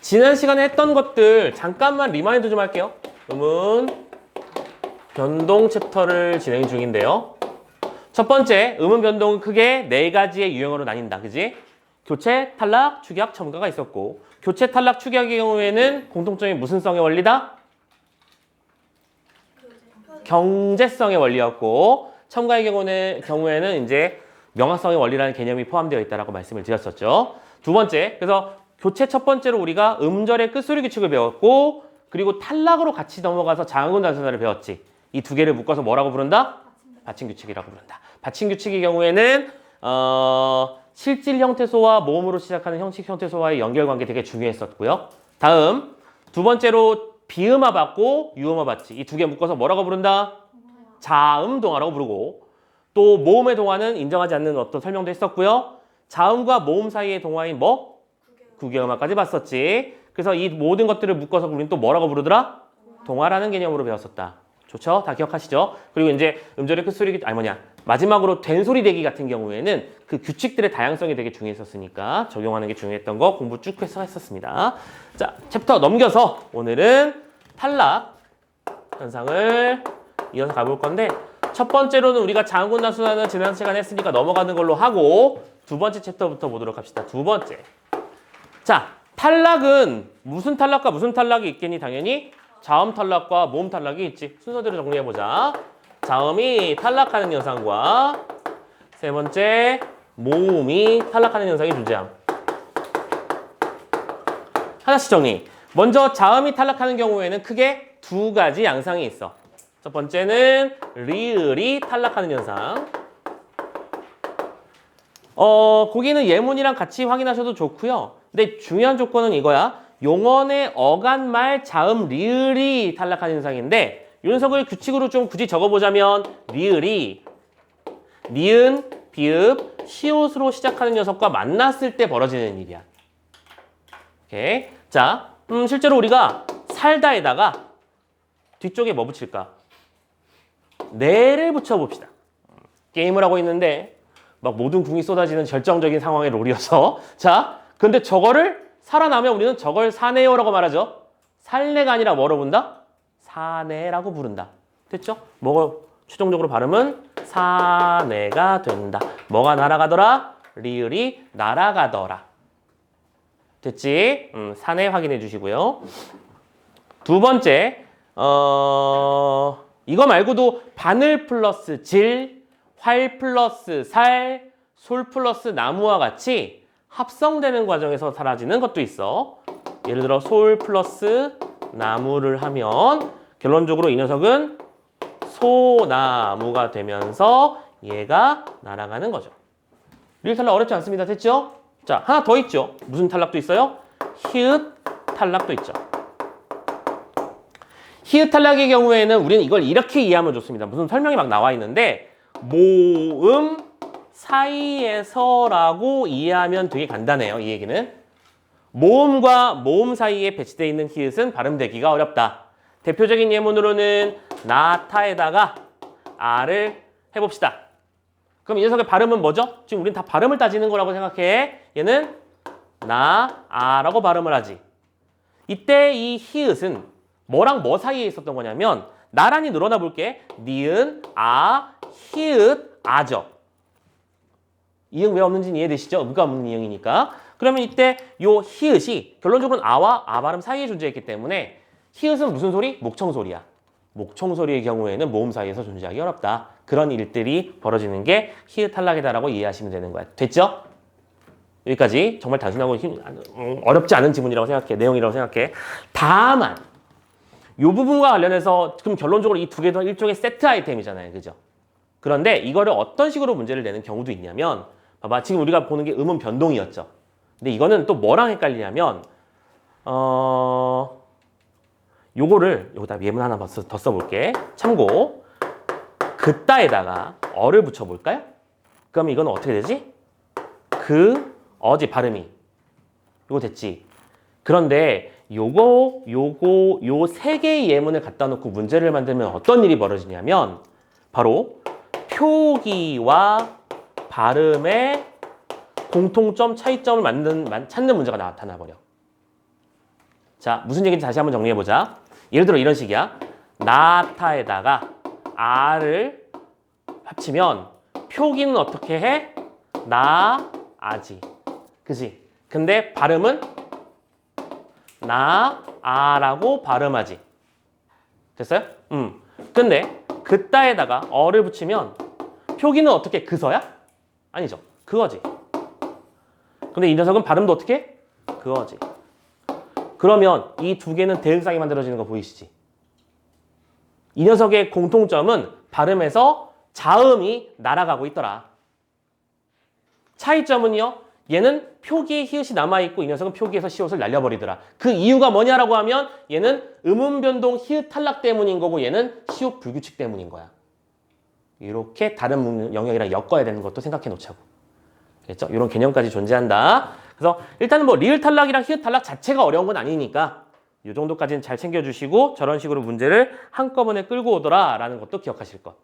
지난 시간에 했던 것들 잠깐만 리마인드 좀 할게요. 음은 변동 챕터를 진행 중인데요. 첫 번째, 음은 변동은 크게 네 가지의 유형으로 나뉜다. 그지? 교체, 탈락, 축약, 첨가가 있었고, 교체, 탈락, 축약의 경우에는 공통점이 무슨 성의 원리다? 경제성의 원리였고, 첨가의 경우에는 이제 명확성의 원리라는 개념이 포함되어 있다라고 말씀을 드렸었죠. 두 번째, 그래서 교체 첫 번째로 우리가 음절의 끝소리 규칙을 배웠고, 그리고 탈락으로 같이 넘어가서 장은 단순화를 배웠지. 이 두 개를 묶어서 뭐라고 부른다? 받침 규칙이라고 부른다. 받침 규칙의 경우에는 실질 형태소와 모음으로 시작하는 형식 형태소와의 연결관계 되게 중요했었고요. 다음 두 번째로 비음화 받고 유음화 받지. 이 두 개 묶어서 뭐라고 부른다? 자음 동화라고 부르고, 또 모음의 동화는 인정하지 않는 어떤 설명도 했었고요. 자음과 모음 사이의 동화인 뭐? 구개음화까지 봤었지. 그래서 이 모든 것들을 묶어서 우리는 또 뭐라고 부르더라? 동화라는 개념으로 배웠었다. 좋죠? 다 기억하시죠? 그리고 이제 음절의 끝소리, 마지막으로 된소리 대기 같은 경우에는 그 규칙들의 다양성이 되게 중요했었으니까 적용하는 게 중요했던 거 공부 쭉 해서 했었습니다. 자, 챕터 넘겨서 오늘은 탈락 현상을 이어서 가볼 건데, 첫 번째로는 우리가 자음군단순화는 지난 시간에 했으니까 넘어가는 걸로 하고, 두 번째 챕터부터 보도록 합시다. 두 번째. 자, 탈락은 무슨 탈락과 무슨 탈락이 있겠니? 당연히 자음 탈락과 모음 탈락이 있지. 순서대로 정리해보자. 자음이 탈락하는 현상과 세 번째 모음이 탈락하는 현상이 존재함. 하나씩 정리. 먼저 자음이 탈락하는 경우에는 크게 두 가지 양상이 있어. 첫 번째는 리을이 탈락하는 현상. 거기는 예문이랑 같이 확인하셔도 좋고요. 근데 중요한 조건은 이거야. 용언의 어간말 자음 리을이 탈락하는 현상인데, 이 녀석을 규칙으로 좀 굳이 적어보자면 리을이 니은, 비읍, 시옷으로 시작하는 녀석과 만났을 때 벌어지는 일이야. 오케이. 자, 실제로 우리가 살다에다가 뒤쪽에 뭐 붙일까? 네를 붙여봅시다. 게임을 하고 있는데 막 모든 궁이 쏟아지는 절정적인 상황의 롤이어서, 자, 근데 저거를 살아나면 우리는 저걸 사네요라고 말하죠. 살네가 아니라 뭐로 부른다? 사네라고 부른다. 됐죠? 뭐 최종적으로 발음은 사네가 된다. 뭐가 날아가더라? 리을이 날아가더라. 됐지? 사네 확인해 주시고요. 두 번째, 이거 말고도 바늘 플러스 질, 활 플러스 살, 솔 플러스 나무와 같이 합성되는 과정에서 사라지는 것도 있어. 예를 들어 솔 플러스 나무를 하면 결론적으로 이 녀석은 소나무가 되면서 얘가 날아가는 거죠. 리을 탈락 어렵지 않습니다. 됐죠? 자, 하나 더 있죠. 무슨 탈락도 있어요? 히읗 탈락도 있죠. 히읗 탈락의 경우에는 우리는 이걸 이렇게 이해하면 좋습니다. 무슨 설명이 막 나와 있는데, 모음 사이에서라고 이해하면 되게 간단해요. 이 얘기는 모음과 모음 사이에 배치되어 있는 히읗은 발음되기가 어렵다. 대표적인 예문으로는 나타에다가 아를 해봅시다. 그럼 이 녀석의 발음은 뭐죠? 지금 우린 다 발음을 따지는 거라고 생각해. 얘는 나, 아라고 발음을 하지. 이때 이 히읗은 뭐랑 뭐 사이에 있었던 거냐면, 나란히 늘어나 볼게. 니은, 아, 히읗, 아죠. 이응 왜 없는지는 이해되시죠? 음가 없는 이응이니까. 그러면 이때 요 히읗이 결론적으로는 아와 아 발음 사이에 존재했기 때문에 히읗은 무슨 소리? 목청 소리야. 목청 소리의 경우에는 모음 사이에서 존재하기 어렵다. 그런 일들이 벌어지는 게 히읗 탈락이다라고 이해하시면 되는 거야. 됐죠? 여기까지 정말 단순하고 어렵지 않은 지문이라고 생각해. 내용이라고 생각해. 다만 이 부분과 관련해서 그럼 결론적으로 이 두 개도 일종의 세트 아이템이잖아요. 그죠? 그런데 이거를 어떤 식으로 문제를 내는 경우도 있냐면, 봐봐. 지금 우리가 보는 게 음은 변동이었죠. 근데 이거는 또 뭐랑 헷갈리냐면, 요거를 여기다 예문 하나 더 써볼게. 참고. 그따에다가 어를 붙여볼까요? 그러면 이거는 어떻게 되지? 어지 발음이. 요거 됐지? 그런데 요거, 요 세 개의 예문을 갖다 놓고 문제를 만들면 어떤 일이 벌어지냐면, 바로 표기와 발음의 공통점, 차이점을 찾는 문제가 나타나 버려. 자, 무슨 얘기인지 다시 한번 정리해보자. 예를 들어 이런 식이야. 나타에다가 아를 합치면 표기는 어떻게 해? 나, 아지. 그지? 근데 발음은 나, 아라고 발음하지. 됐어요? 근데 그따에다가 어를 붙이면 표기는 어떻게 그서야? 아니죠. 그어지. 근데 이 녀석은 발음도 어떻게 해? 그어지. 그러면 이 두 개는 대응상이 만들어지는 거 보이시지? 이 녀석의 공통점은 발음에서 자음이 날아가고 있더라. 차이점은요. 얘는 표기에 히읗이 남아있고 이 녀석은 표기에서 시옷을 날려버리더라. 그 이유가 뭐냐라고 하면 얘는 음운 변동 히읗 탈락 때문인 거고 얘는 시옷 불규칙 때문인 거야. 이렇게 다른 영역이랑 엮어야 되는 것도 생각해 놓자고. 알겠죠? 이런 개념까지 존재한다. 그래서 일단은 뭐 리을 탈락이랑 히읗 탈락 자체가 어려운 건 아니니까 이 정도까지는 잘 챙겨주시고 저런 식으로 문제를 한꺼번에 끌고 오더라라는 것도 기억하실 것.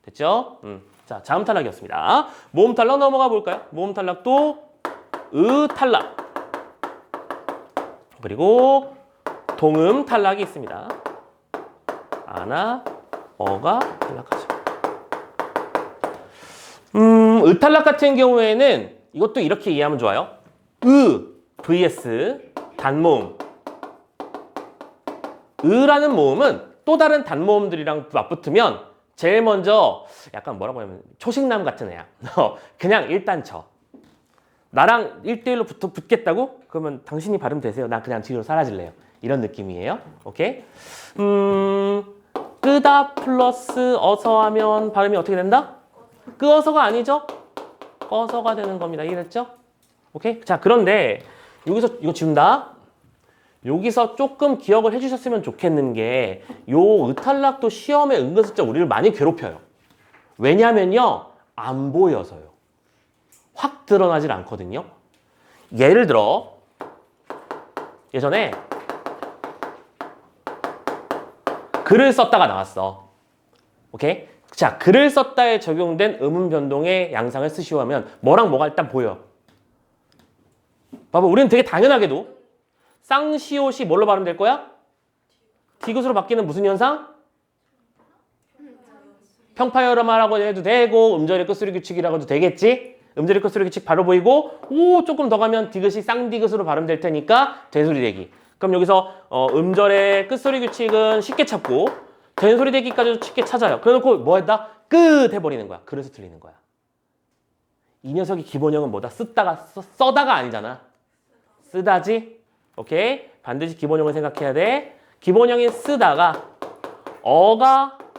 됐죠? 자, 자음 탈락이었습니다. 모음 탈락 넘어가 볼까요? 모음 탈락도 으 탈락. 그리고 동음 탈락이 있습니다. 아나, 어가 탈락하죠. 으 탈락 같은 경우에는 이것도 이렇게 이해하면 좋아요. vs 단모음. 으라는 모음은 또 다른 단모음들이랑 맞붙으면 제일 먼저 약간 뭐라고 하면 초식남 같은 애야. 그냥 일단 쳐. 나랑 1대1로 붙겠다고? 그러면 당신이 발음 되세요. 난 그냥 뒤로 사라질래요. 이런 느낌이에요. 오케이? 끄다 플러스 어서 하면 발음이 어떻게 된다? 끄어서가 아니죠? 꺼서가 되는 겁니다. 이해됐죠? 오케이? 자, 그런데 여기서 이거 지운다. 여기서 조금 기억을 해주셨으면 좋겠는 게 요 의탈락도 시험에 은근슬쩍 우리를 많이 괴롭혀요. 왜냐면요. 안 보여서요. 확 드러나질 않거든요. 예를 들어 예전에 글을 썼다가 나왔어. 오케이? 자, 글을 썼다에 적용된 음운 변동의 양상을 쓰시오 하면 뭐랑 뭐가 일단 보여. 봐봐, 우리는 되게 당연하게도 쌍시옷이 뭘로 발음될 거야? 디귿으로 바뀌는 무슨 현상? 평파열음하라고 해도 되고 음절의 끝소리 규칙이라고 해도 되겠지? 음절의 끝소리 규칙 바로 보이고 오 조금 더 가면 디귿이 쌍디귿으로 발음될 테니까 된소리 대기. 그럼 여기서 음절의 끝소리 규칙은 쉽게 찾고 된소리 대기까지도 쉽게 찾아요. 그래놓고 뭐 했다? 끝 해버리는 거야. 그래서 틀리는 거야. 이 녀석의 기본형은 뭐다? 써다가 아니잖아. 쓰다지? 오케이? 반드시 기본형을 생각해야 돼. 기본형인 쓰다가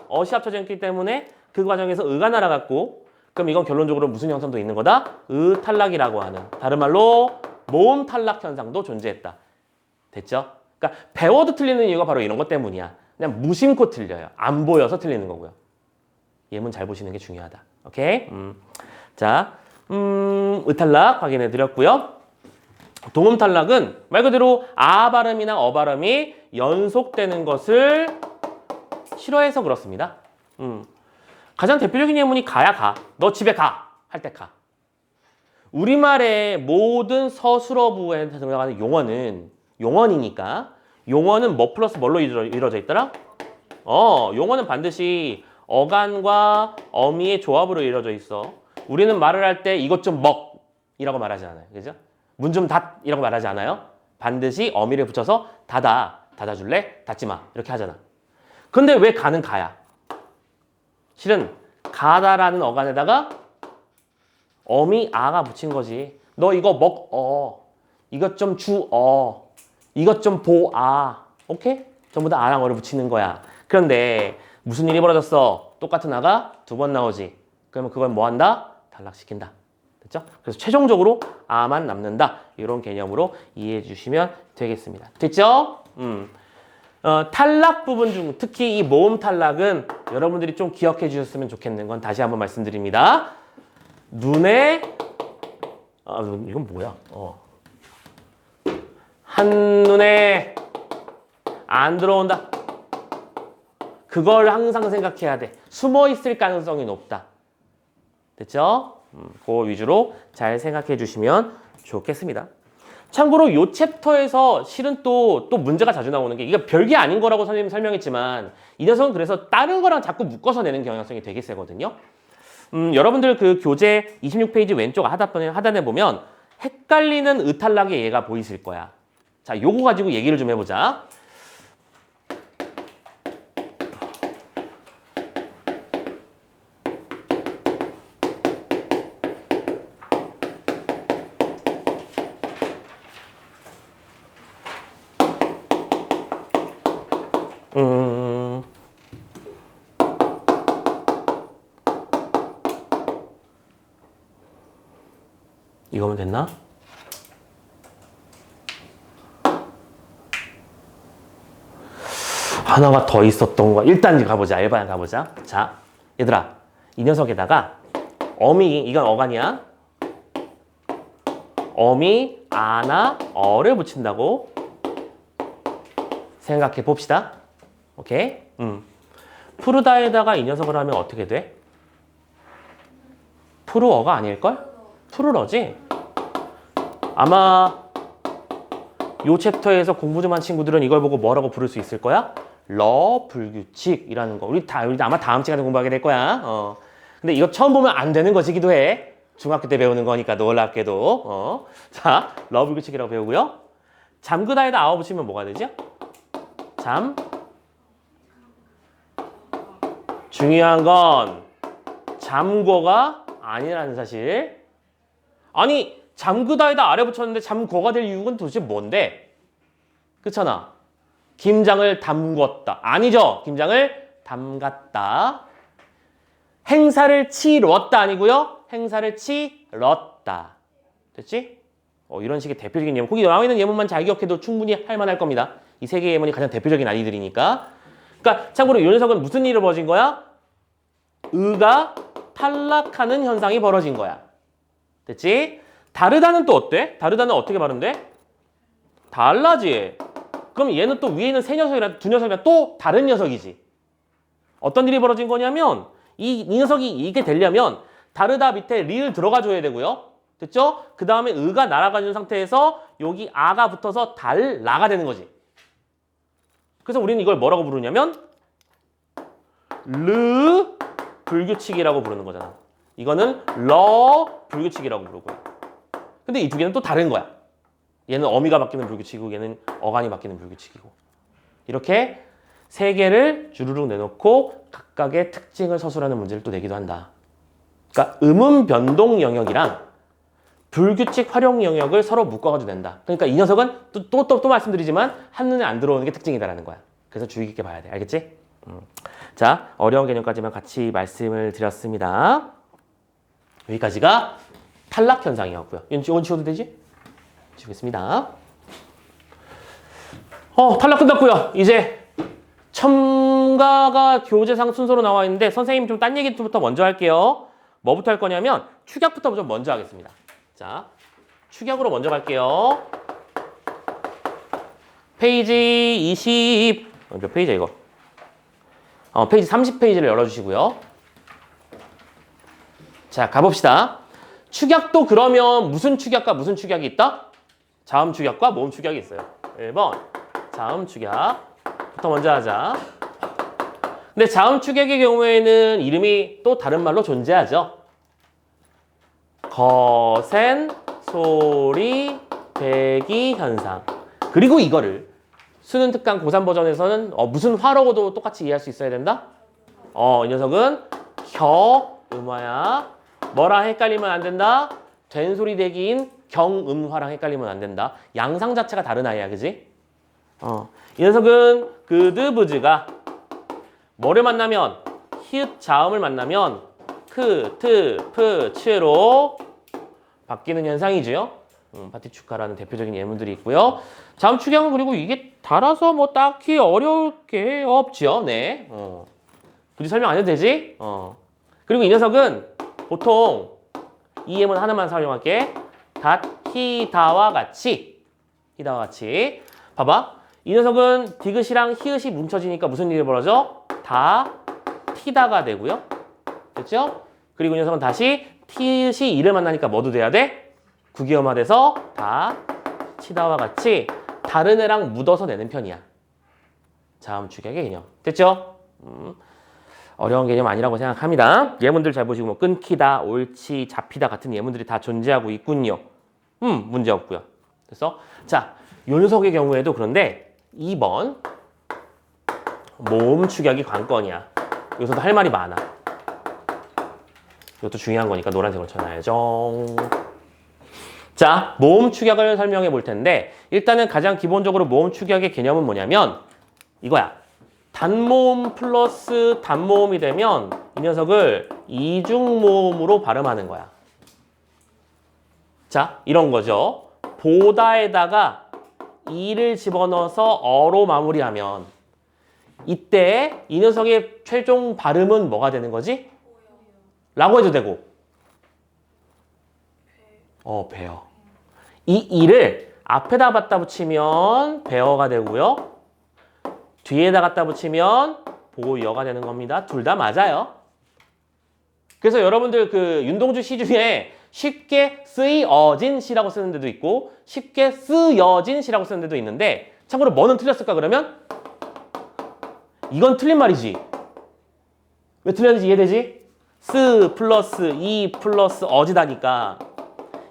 어시 합쳐져 있기 때문에 그 과정에서 의가 날아갔고 그럼 이건 결론적으로 무슨 형성도 있는 거다? 의 탈락이라고 하는 다른 말로 모음 탈락 현상도 존재했다. 됐죠? 그러니까 배워도 틀리는 이유가 바로 이런 것 때문이야. 그냥 무심코 틀려요. 안 보여서 틀리는 거고요. 예문 잘 보시는 게 중요하다. 오케이? 자, 의탈락 확인해 드렸고요. 동음 탈락은 말 그대로 아 발음이나 어 발음이 연속되는 것을 싫어해서 그렇습니다. 가장 대표적인 예문이 가야 가. 너 집에 가. 할 때 가. 우리말의 모든 서술어부에 들어가는 용어는 용언이니까 용어는 뭐 플러스 뭘로 이루어져 있더라? 용어는 반드시 어간과 어미의 조합으로 이루어져 있어. 우리는 말을 할 때 이것 좀 먹이라고 말하지 않아요. 그죠? 문 좀 닫이라고 말하지 않아요? 반드시 어미를 붙여서 닫아줄래? 닫지 마. 이렇게 하잖아. 근데 왜 가는 가야? 실은 가다라는 어간에다가 어미 아가 붙인 거지. 너 이거 이것 좀 이것 좀 오케이? 전부 다 아랑 어를 붙이는 거야. 그런데 무슨 일이 벌어졌어? 똑같은 아가 두 번 나오지. 그러면 그걸 뭐 한다? 탈락시킨다. 됐죠? 그래서 최종적으로 아만 남는다. 이런 개념으로 이해해 주시면 되겠습니다. 됐죠? 탈락 부분 중 특히 이 모음 탈락은 여러분들이 좀 기억해 주셨으면 좋겠는 건 다시 한번 말씀드립니다. 눈에 이건 뭐야? 한눈에 안 들어온다. 그걸 항상 생각해야 돼. 숨어 있을 가능성이 높다. 됐죠? 그 위주로 잘 생각해 주시면 좋겠습니다. 참고로 요 챕터에서 실은 또 문제가 자주 나오는 게 이게 별게 아닌 거라고 선생님이 설명했지만 이 녀석은 그래서 다른 거랑 자꾸 묶어서 내는 경향성이 되게 세거든요. 여러분들 그 교재 26페이지 왼쪽 하단에 보면 헷갈리는 의탈락의 예가 보이실 거야. 자, 요거 가지고 얘기를 좀 해보자. 이거면 됐나? 하나가 더 있었던 거. 일단 가보자. 일반 가보자. 자, 얘들아. 이 녀석에다가 어미, 이건 어간이야. 어미, 아나, 어를 붙인다고 생각해 봅시다. 오케이? 푸르다에다가 이 녀석을 하면 어떻게 돼? 푸르어가 아닐걸? 푸르러지? 아마 요 챕터에서 공부 좀 한 친구들은 이걸 보고 뭐라고 부를 수 있을 거야? 러 불규칙이라는 거. 우리 아마 다음 시간에 공부하게 될 거야. 근데 이거 처음 보면 안 되는 것이기도 해. 중학교 때 배우는 거니까 놀랍게도. 자, 러 불규칙이라고 배우고요. 잠그다에다 아워 붙이면 뭐가 되죠? 중요한 건 잠궈가 아니라는 사실. 아니, 잠그다에다 아래 붙였는데 잠궈가 될 이유는 도대체 뭔데? 그렇잖아. 김장을 담궜다. 아니죠. 김장을 담갔다. 행사를 치렀다 아니고요. 행사를 치렀다. 됐지? 이런 식의 대표적인 예문. 거기 나와 있는 예문만 잘 기억해도 충분히 할 만할 겁니다. 이 세 개의 예문이 가장 대표적인 아이들이니까. 그러니까 참고로 이 녀석은 무슨 일이 벌어진 거야? 의가 탈락하는 현상이 벌어진 거야. 됐지? 다르다는 또 어때? 다르다는 어떻게 발음돼? 달라지. 그럼 얘는 또 위에 있는 세 녀석이랑 두 녀석이랑 또 다른 녀석이지. 어떤 일이 벌어진 거냐면 이 녀석이 이게 되려면 다르다 밑에 리를 들어가 줘야 되고요. 됐죠? 그 다음에 의가 날아가는 상태에서 여기 아가 붙어서 달라가 되는 거지. 그래서 우리는 이걸 뭐라고 부르냐면 르 불규칙이라고 부르는 거잖아. 이거는 러 불규칙이라고 부르고요. 근데 이 두 개는 또 다른 거야. 얘는 어미가 바뀌는 불규칙이고 얘는 어간이 바뀌는 불규칙이고. 이렇게 세 개를 주르륵 내놓고 각각의 특징을 서술하는 문제를 또 내기도 한다. 그러니까 음운 변동 영역이랑 불규칙 활용 영역을 서로 묶어가지고 낸다. 그러니까 이 녀석은 또 말씀드리지만 한눈에 안 들어오는 게 특징이다라는 거야. 그래서 주의 깊게 봐야 돼. 알겠지? 자, 어려운 개념까지만 같이 말씀을 드렸습니다. 여기까지가 탈락 현상이었고요. 이건 지워도 되지? 지우겠습니다. 탈락 끝났고요. 이제 첨가가 교재상 순서로 나와 있는데 선생님 좀 딴 얘기부터 먼저 할게요. 뭐부터 할 거냐면 축약부터 좀 먼저 하겠습니다. 자, 축약으로 먼저 갈게요. 페이지 20, 몇 페이지야 이거? 페이지 30페이지를 열어주시고요. 자, 가봅시다. 축약도 그러면 무슨 축약과 무슨 축약이 있다? 자음 축약과 모음 축약이 있어요. 1번 자음 축약부터 먼저 하자. 근데 자음 축약의 경우에는 이름이 또 다른 말로 존재하죠. 거센 소리 대기 현상. 그리고 이거를 수능 특강 고3 버전에서는 무슨 화로고도 똑같이 이해할 수 있어야 된다? 이 녀석은 겨, 뭐랑 헷갈리면 안 된다? 된소리 대기인 경음화랑 헷갈리면 안 된다. 양상 자체가 다른 아이야, 그지? 이 녀석은 그드브즈가 뭐를 만나면 히읗 자음을 만나면 크, 트, 프, 츠로 바뀌는 현상이죠. 파티축카라는 대표적인 예문들이 있고요. 자음 축약은 그리고 이게 달아서 뭐 딱히 어려울 게 없죠. 네. 굳이 설명 안 해도 되지? 그리고 이 녀석은 보통 이 예문 하나만 사용할게. 히다와 같이. 히다와 같이. 봐봐. 이 녀석은 디귿이랑 히읗이 뭉쳐지니까 무슨 일이 벌어져? 티다가 되고요. 됐죠? 그리고 이 녀석은 다시 티읕이 이를 만나니까 뭐도 돼야 돼? 구기음화 돼서 치다와 같이 다른 애랑 묻어서 내는 편이야. 자음 축약의 개념. 됐죠? 어려운 개념 아니라고 생각합니다. 예문들 잘 보시고 뭐 끊기다, 옳지, 잡히다 같은 예문들이 다 존재하고 있군요. 문제 없고요. 그래서 자, 요 녀석의 경우에도 그런데 2번 모음 축약이 관건이야. 여기서도 할 말이 많아. 이것도 중요한 거니까 노란색으로 쳐놔야죠. 자, 모음 축약을 설명해 볼 텐데 일단은 가장 기본적으로 모음 축약의 개념은 뭐냐면 이거야. 단모음 플러스 단모음이 되면 이 녀석을 이중모음으로 발음하는 거야. 자, 이런 거죠. 보다에다가 이를 집어넣어서 어로 마무리하면 이때 이 녀석의 최종 발음은 뭐가 되는 거지? 라고 해도 되고 배어. 이 이를 앞에다 갖다 붙이면 배어가 되고요. 뒤에다 갖다 붙이면 보여가 되는 겁니다. 둘 다 맞아요. 그래서 여러분들 그 윤동주 시 중에 쉽게 쓰여진 시라고 쓰는 데도 있고 쉽게 쓰여진 시라고 쓰는 데도 있는데 참고로 뭐는 틀렸을까 그러면? 이건 틀린 말이지. 왜 틀렸는지 이해되지? 쓰 플러스 이 플러스 어지다니까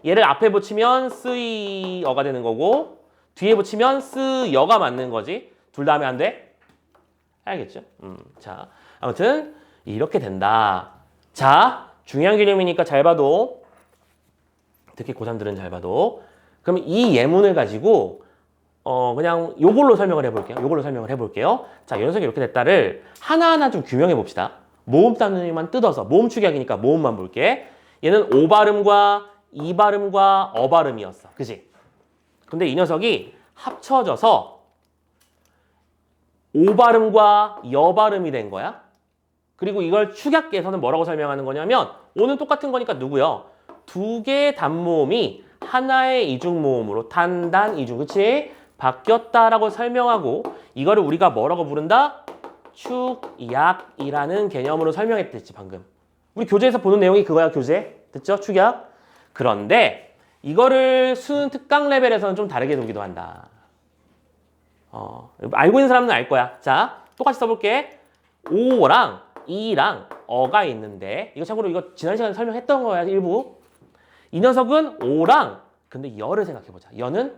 얘를 앞에 붙이면 쓰이어가 되는 거고 뒤에 붙이면 쓰여가 맞는 거지. 둘 다 하면 안 돼? 알겠죠? 자, 아무튼 이렇게 된다. 자, 중요한 개념이니까 잘 봐도 특히 고3들은 잘 봐도 그럼 이 예문을 가지고 그냥 요걸로 설명을 해볼게요. 자, 이 녀석이 이렇게 됐다를 하나하나 좀 규명해 봅시다. 모음 단위만 뜯어서 모음 축약이니까 모음만 볼게. 얘는 오 발음과 이 발음과 어 발음이었어. 그지? 근데 이 녀석이 합쳐져서 오 발음과 여 발음이 된 거야. 그리고 이걸 축약계에서는 뭐라고 설명하는 거냐면 오는 똑같은 거니까 누구요? 두 개의 단모음이 하나의 이중모음으로 단단 이중, 그치? 바뀌었다라고 설명하고 이거를 우리가 뭐라고 부른다? 축약이라는 개념으로 설명했댔지 방금. 우리 교재에서 보는 내용이 그거야. 교재. 됐죠? 축약. 그런데 이거를 수능 특강 레벨에서는 좀 다르게 보기도 한다. 알고 있는 사람은 알 거야. 자, 똑같이 써볼게. 오랑 이랑 어가 있는데 이거 참고로 이거 지난 시간에 설명했던 거야. 일부. 이 녀석은 오랑 근데 여를 생각해보자. 여는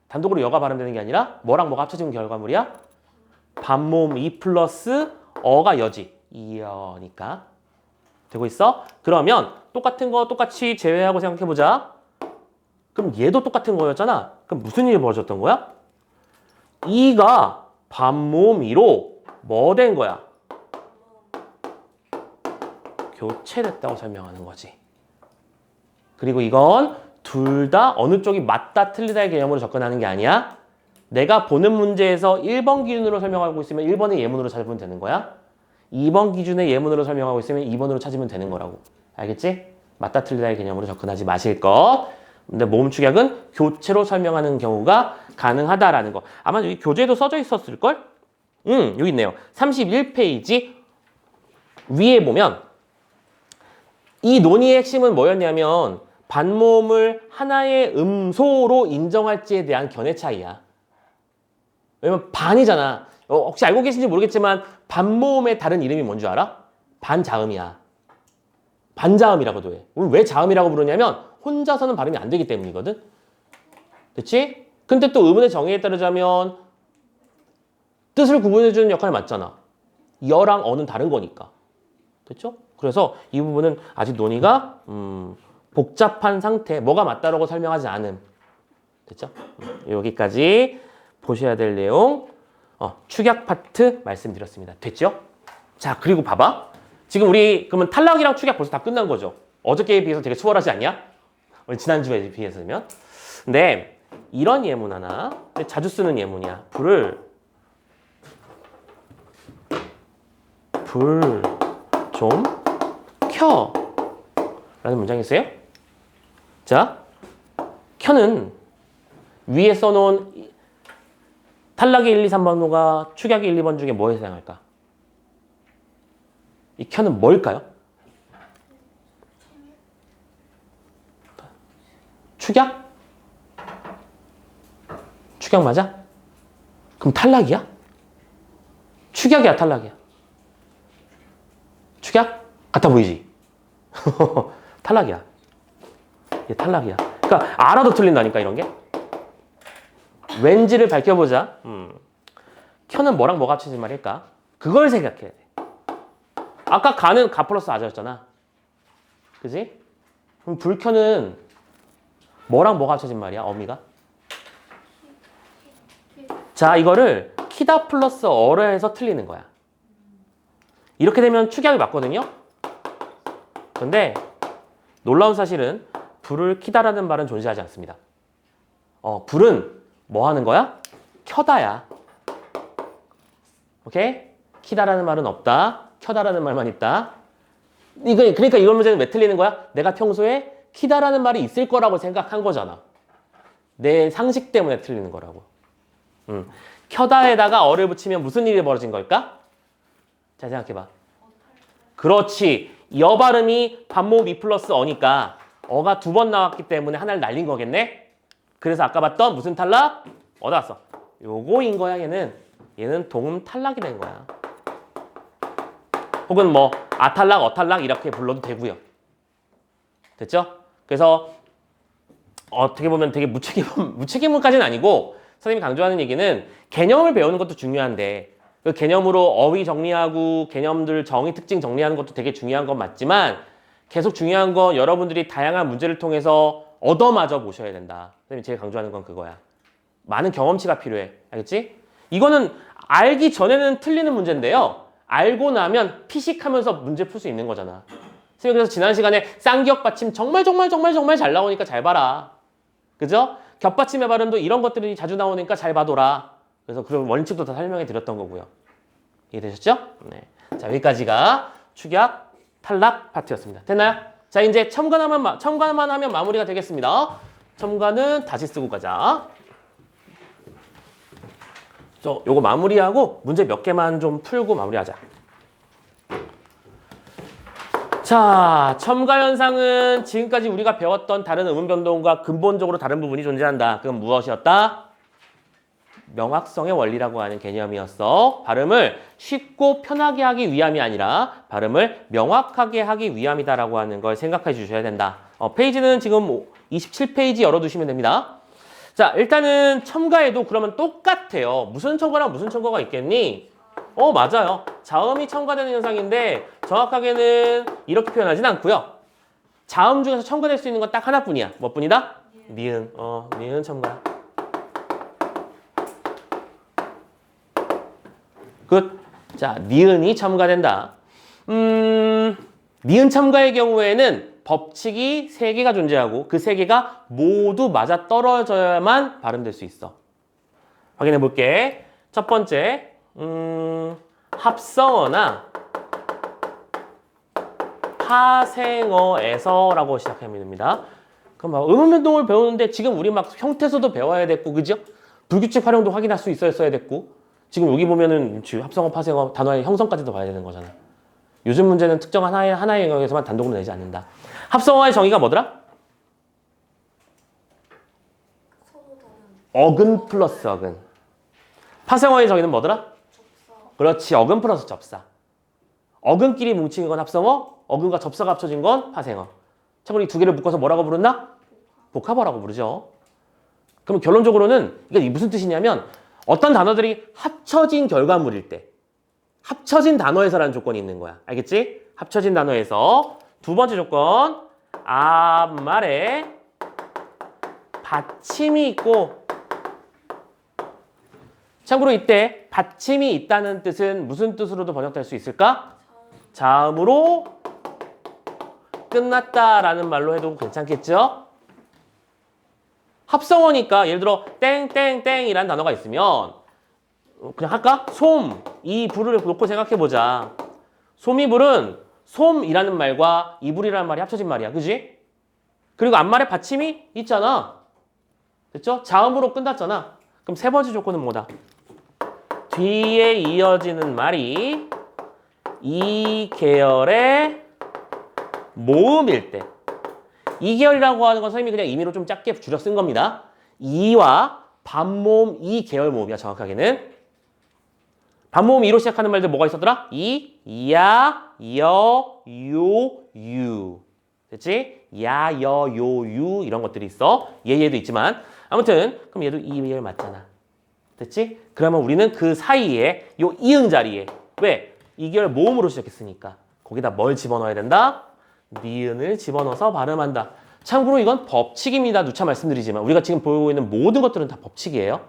단독으로 여가 발음되는 게 아니라 뭐랑 뭐가 합쳐지는 결과물이야? 반모음 이 플러스 어가 여지. 이여니까. 되고 있어? 그러면 똑같은 거 똑같이 제외하고 생각해보자. 그럼 얘도 똑같은 거였잖아. 그럼 무슨 일이 벌어졌던 거야? 이가 반모음 이로 뭐 된 거야? 교체됐다고 설명하는 거지. 그리고 이건 둘 다 어느 쪽이 맞다 틀리다의 개념으로 접근하는 게 아니야. 내가 보는 문제에서 1번 기준으로 설명하고 있으면 1번의 예문으로 찾으면 되는 거야. 2번 기준의 예문으로 설명하고 있으면 2번으로 찾으면 되는 거라고. 알겠지? 맞다 틀리다의 개념으로 접근하지 마실 것. 근데 모음 축약은 교체로 설명하는 경우가 가능하다라는 거. 아마 여기 교재에도 써져 있었을걸? 여기 있네요. 31페이지 위에 보면 이 논의의 핵심은 뭐였냐면 반모음을 하나의 음소로 인정할지에 대한 견해 차이야. 왜냐면 반이잖아. 혹시 알고 계신지 모르겠지만 반모음의 다른 이름이 뭔 줄 알아? 반자음이야. 반자음이라고도 해. 왜 자음이라고 부르냐면 혼자서는 발음이 안 되기 때문이거든. 그치? 근데 또 의문의 정의에 따르자면 뜻을 구분해주는 역할을 맡잖아. 여랑 어는 다른 거니까. 됐죠? 그래서 이 부분은 아직 논의가 복잡한 상태, 뭐가 맞다라고 설명하지 않음. 됐죠? 여기까지 보셔야 될 내용 축약 파트 말씀드렸습니다. 됐죠? 자, 그리고 봐봐. 지금 우리 그러면 탈락이랑 축약 벌써 다 끝난 거죠. 어저께에 비해서 되게 수월하지 않냐? 지난주에 비해서면. 근데 이런 예문 하나, 자주 쓰는 예문이야. 불 좀 켜 라는 문장이 있어요. 자, 켜는 위에 써놓은 탈락의 1, 2, 3번호가 축약의 1, 2번 중에 뭐에 해당할까? 이 켜는 뭘까요? 축약? 축약 맞아? 그럼 탈락이야? 축약이야, 탈락이야? 축약? 같아 보이지? 탈락이야. 얘 탈락이야. 그러니까 알아도 틀린다니까, 이런 게. 왠지를 밝혀보자. 켜는 뭐랑 뭐가 합쳐진 말일까? 그걸 생각해야 돼. 아까 가는 가 플러스 아저였잖아. 그지? 그럼 불켜는 뭐랑 뭐가 합쳐진 말이야, 어미가? 자, 이거를 키다 플러스 어를 해서 틀리는 거야. 이렇게 되면 축약이 맞거든요? 근데 놀라운 사실은 불을 키다라는 말은 존재하지 않습니다. 불은 뭐 하는 거야? 켜다야. 오케이? 키다라는 말은 없다. 켜다라는 말만 있다. 그러니까 이걸 문제는 왜 틀리는 거야? 내가 평소에 키다라는 말이 있을 거라고 생각한 거잖아. 내 상식 때문에 틀리는 거라고. 켜다에다가 어를 붙이면 무슨 일이 벌어진 걸까? 잘 생각해봐. 그렇지. 여 발음이 반모음 이 플러스 어니까 어가 두 번 나왔기 때문에 하나를 날린 거겠네? 그래서 아까 봤던 무슨 탈락? 어디 왔어? 요거인 거야, 얘는. 얘는 동음 탈락이 된 거야. 혹은 뭐 아탈락, 어탈락 이렇게 불러도 되고요. 됐죠? 그래서 어떻게 보면 되게 무책임문까지는 아니고 선생님이 강조하는 얘기는 개념을 배우는 것도 중요한데 그 개념으로 어휘 정리하고 개념들 정의 특징 정리하는 것도 되게 중요한 건 맞지만 계속 중요한 건 여러분들이 다양한 문제를 통해서 얻어맞아 보셔야 된다. 선생님이 제일 강조하는 건 그거야. 많은 경험치가 필요해. 알겠지? 이거는 알기 전에는 틀리는 문제인데요. 알고 나면 피식하면서 문제 풀 수 있는 거잖아. 선생님 그래서 지난 시간에 쌍기역 받침 정말 잘 나오니까 잘 봐라. 그죠? 겹받침의 발음도 이런 것들이 자주 나오니까 잘 봐둬라. 그래서 그런 원칙도 다 설명해 드렸던 거고요. 이해되셨죠? 네. 자, 여기까지가 축약, 탈락 파트였습니다. 됐나요? 자, 이제 첨가만 하면 마무리가 되겠습니다. 첨가는 다시 쓰고 가자. 요거 마무리하고 문제 몇 개만 좀 풀고 마무리하자. 자, 첨가 현상은 지금까지 우리가 배웠던 다른 음운 변동과 근본적으로 다른 부분이 존재한다. 그건 무엇이었다? 명확성의 원리라고 하는 개념이었어. 발음을 쉽고 편하게 하기 위함이 아니라 발음을 명확하게 하기 위함이다라고 하는 걸 생각해 주셔야 된다. 페이지는 지금 27페이지 열어두시면 됩니다. 자, 일단은 첨가에도 그러면 똑같아요. 무슨 첨가랑 무슨 첨가가 있겠니? 맞아요. 자음이 첨가되는 현상인데 정확하게는 이렇게 표현하진 않고요. 자음 중에서 첨가될 수 있는 건 딱 하나뿐이야. 뭐 뿐이다? 니은. 니은 첨가. 굿. 자, 니은이 첨가된다. 니은 첨가의 경우에는 법칙이 3개가 존재하고 그 3개가 모두 맞아 떨어져야만 발음될 수 있어. 확인해 볼게. 첫 번째, 합성어나 파생어에서라고 시작하면 됩니다. 그럼 음운 변동을 배우는데 지금 우리 막 형태소도 배워야 됐고, 그죠? 불규칙 활용도 확인할 수 있어야 됐고, 지금 여기 보면은 합성어, 파생어, 단어의 형성까지도 봐야 되는 거잖아. 요즘 문제는 특정한 하나의 영역에서만 단독으로 내지 않는다. 합성어의 정의가 뭐더라? 어근 플러스 어근. 파생어의 정의는 뭐더라? 그렇지, 어근 플러스 접사. 어근끼리 뭉친 건 합성어, 어근과 접사가 합쳐진 건 파생어. 참고로 이 두 개를 묶어서 뭐라고 부른다? 복합어라고 부르죠. 그럼 결론적으로는 이게 무슨 뜻이냐면 어떤 단어들이 합쳐진 결과물일 때 합쳐진 단어에서라는 조건이 있는 거야. 알겠지? 합쳐진 단어에서. 두 번째 조건, 앞말에 받침이 있고, 참고로 이때 받침이 있다는 뜻은 무슨 뜻으로도 번역될 수 있을까? 자음으로 끝났다라는 말로 해도 괜찮겠죠? 합성어니까 예를 들어 땡땡땡이라는 단어가 있으면 그냥 할까? 솜, 이 불을 놓고 생각해보자. 솜이불은 솜이라는 말과 이불이라는 말이 합쳐진 말이야. 그지? 그리고 앞말에 받침이 있잖아. 됐죠? 자음으로 끝났잖아. 그럼 세 번째 조건은 뭐다? 뒤에 이어지는 말이 이 계열의 모음일 때. 이 계열이라고 하는 건 선생님이 그냥 임의로 좀 짧게 줄여 쓴 겁니다. 이와 반모음 이 계열 모음이야, 정확하게는. 반모음 이로 시작하는 말들 뭐가 있었더라? 이, 야, 여, 요, 유. 됐지? 야, 여, 요, 유 이런 것들이 있어. 얘도 있지만 아무튼 그럼 얘도 이 계열 맞잖아. 됐지? 그러면 우리는 그 사이에 요 이응 자리에 왜? 이 계열 모음으로 시작했으니까 거기다 뭘 집어넣어야 된다? 니은을 집어넣어서 발음한다. 참고로 이건 법칙입니다. 누차 말씀드리지만 우리가 지금 보고 있는 모든 것들은 다 법칙이에요.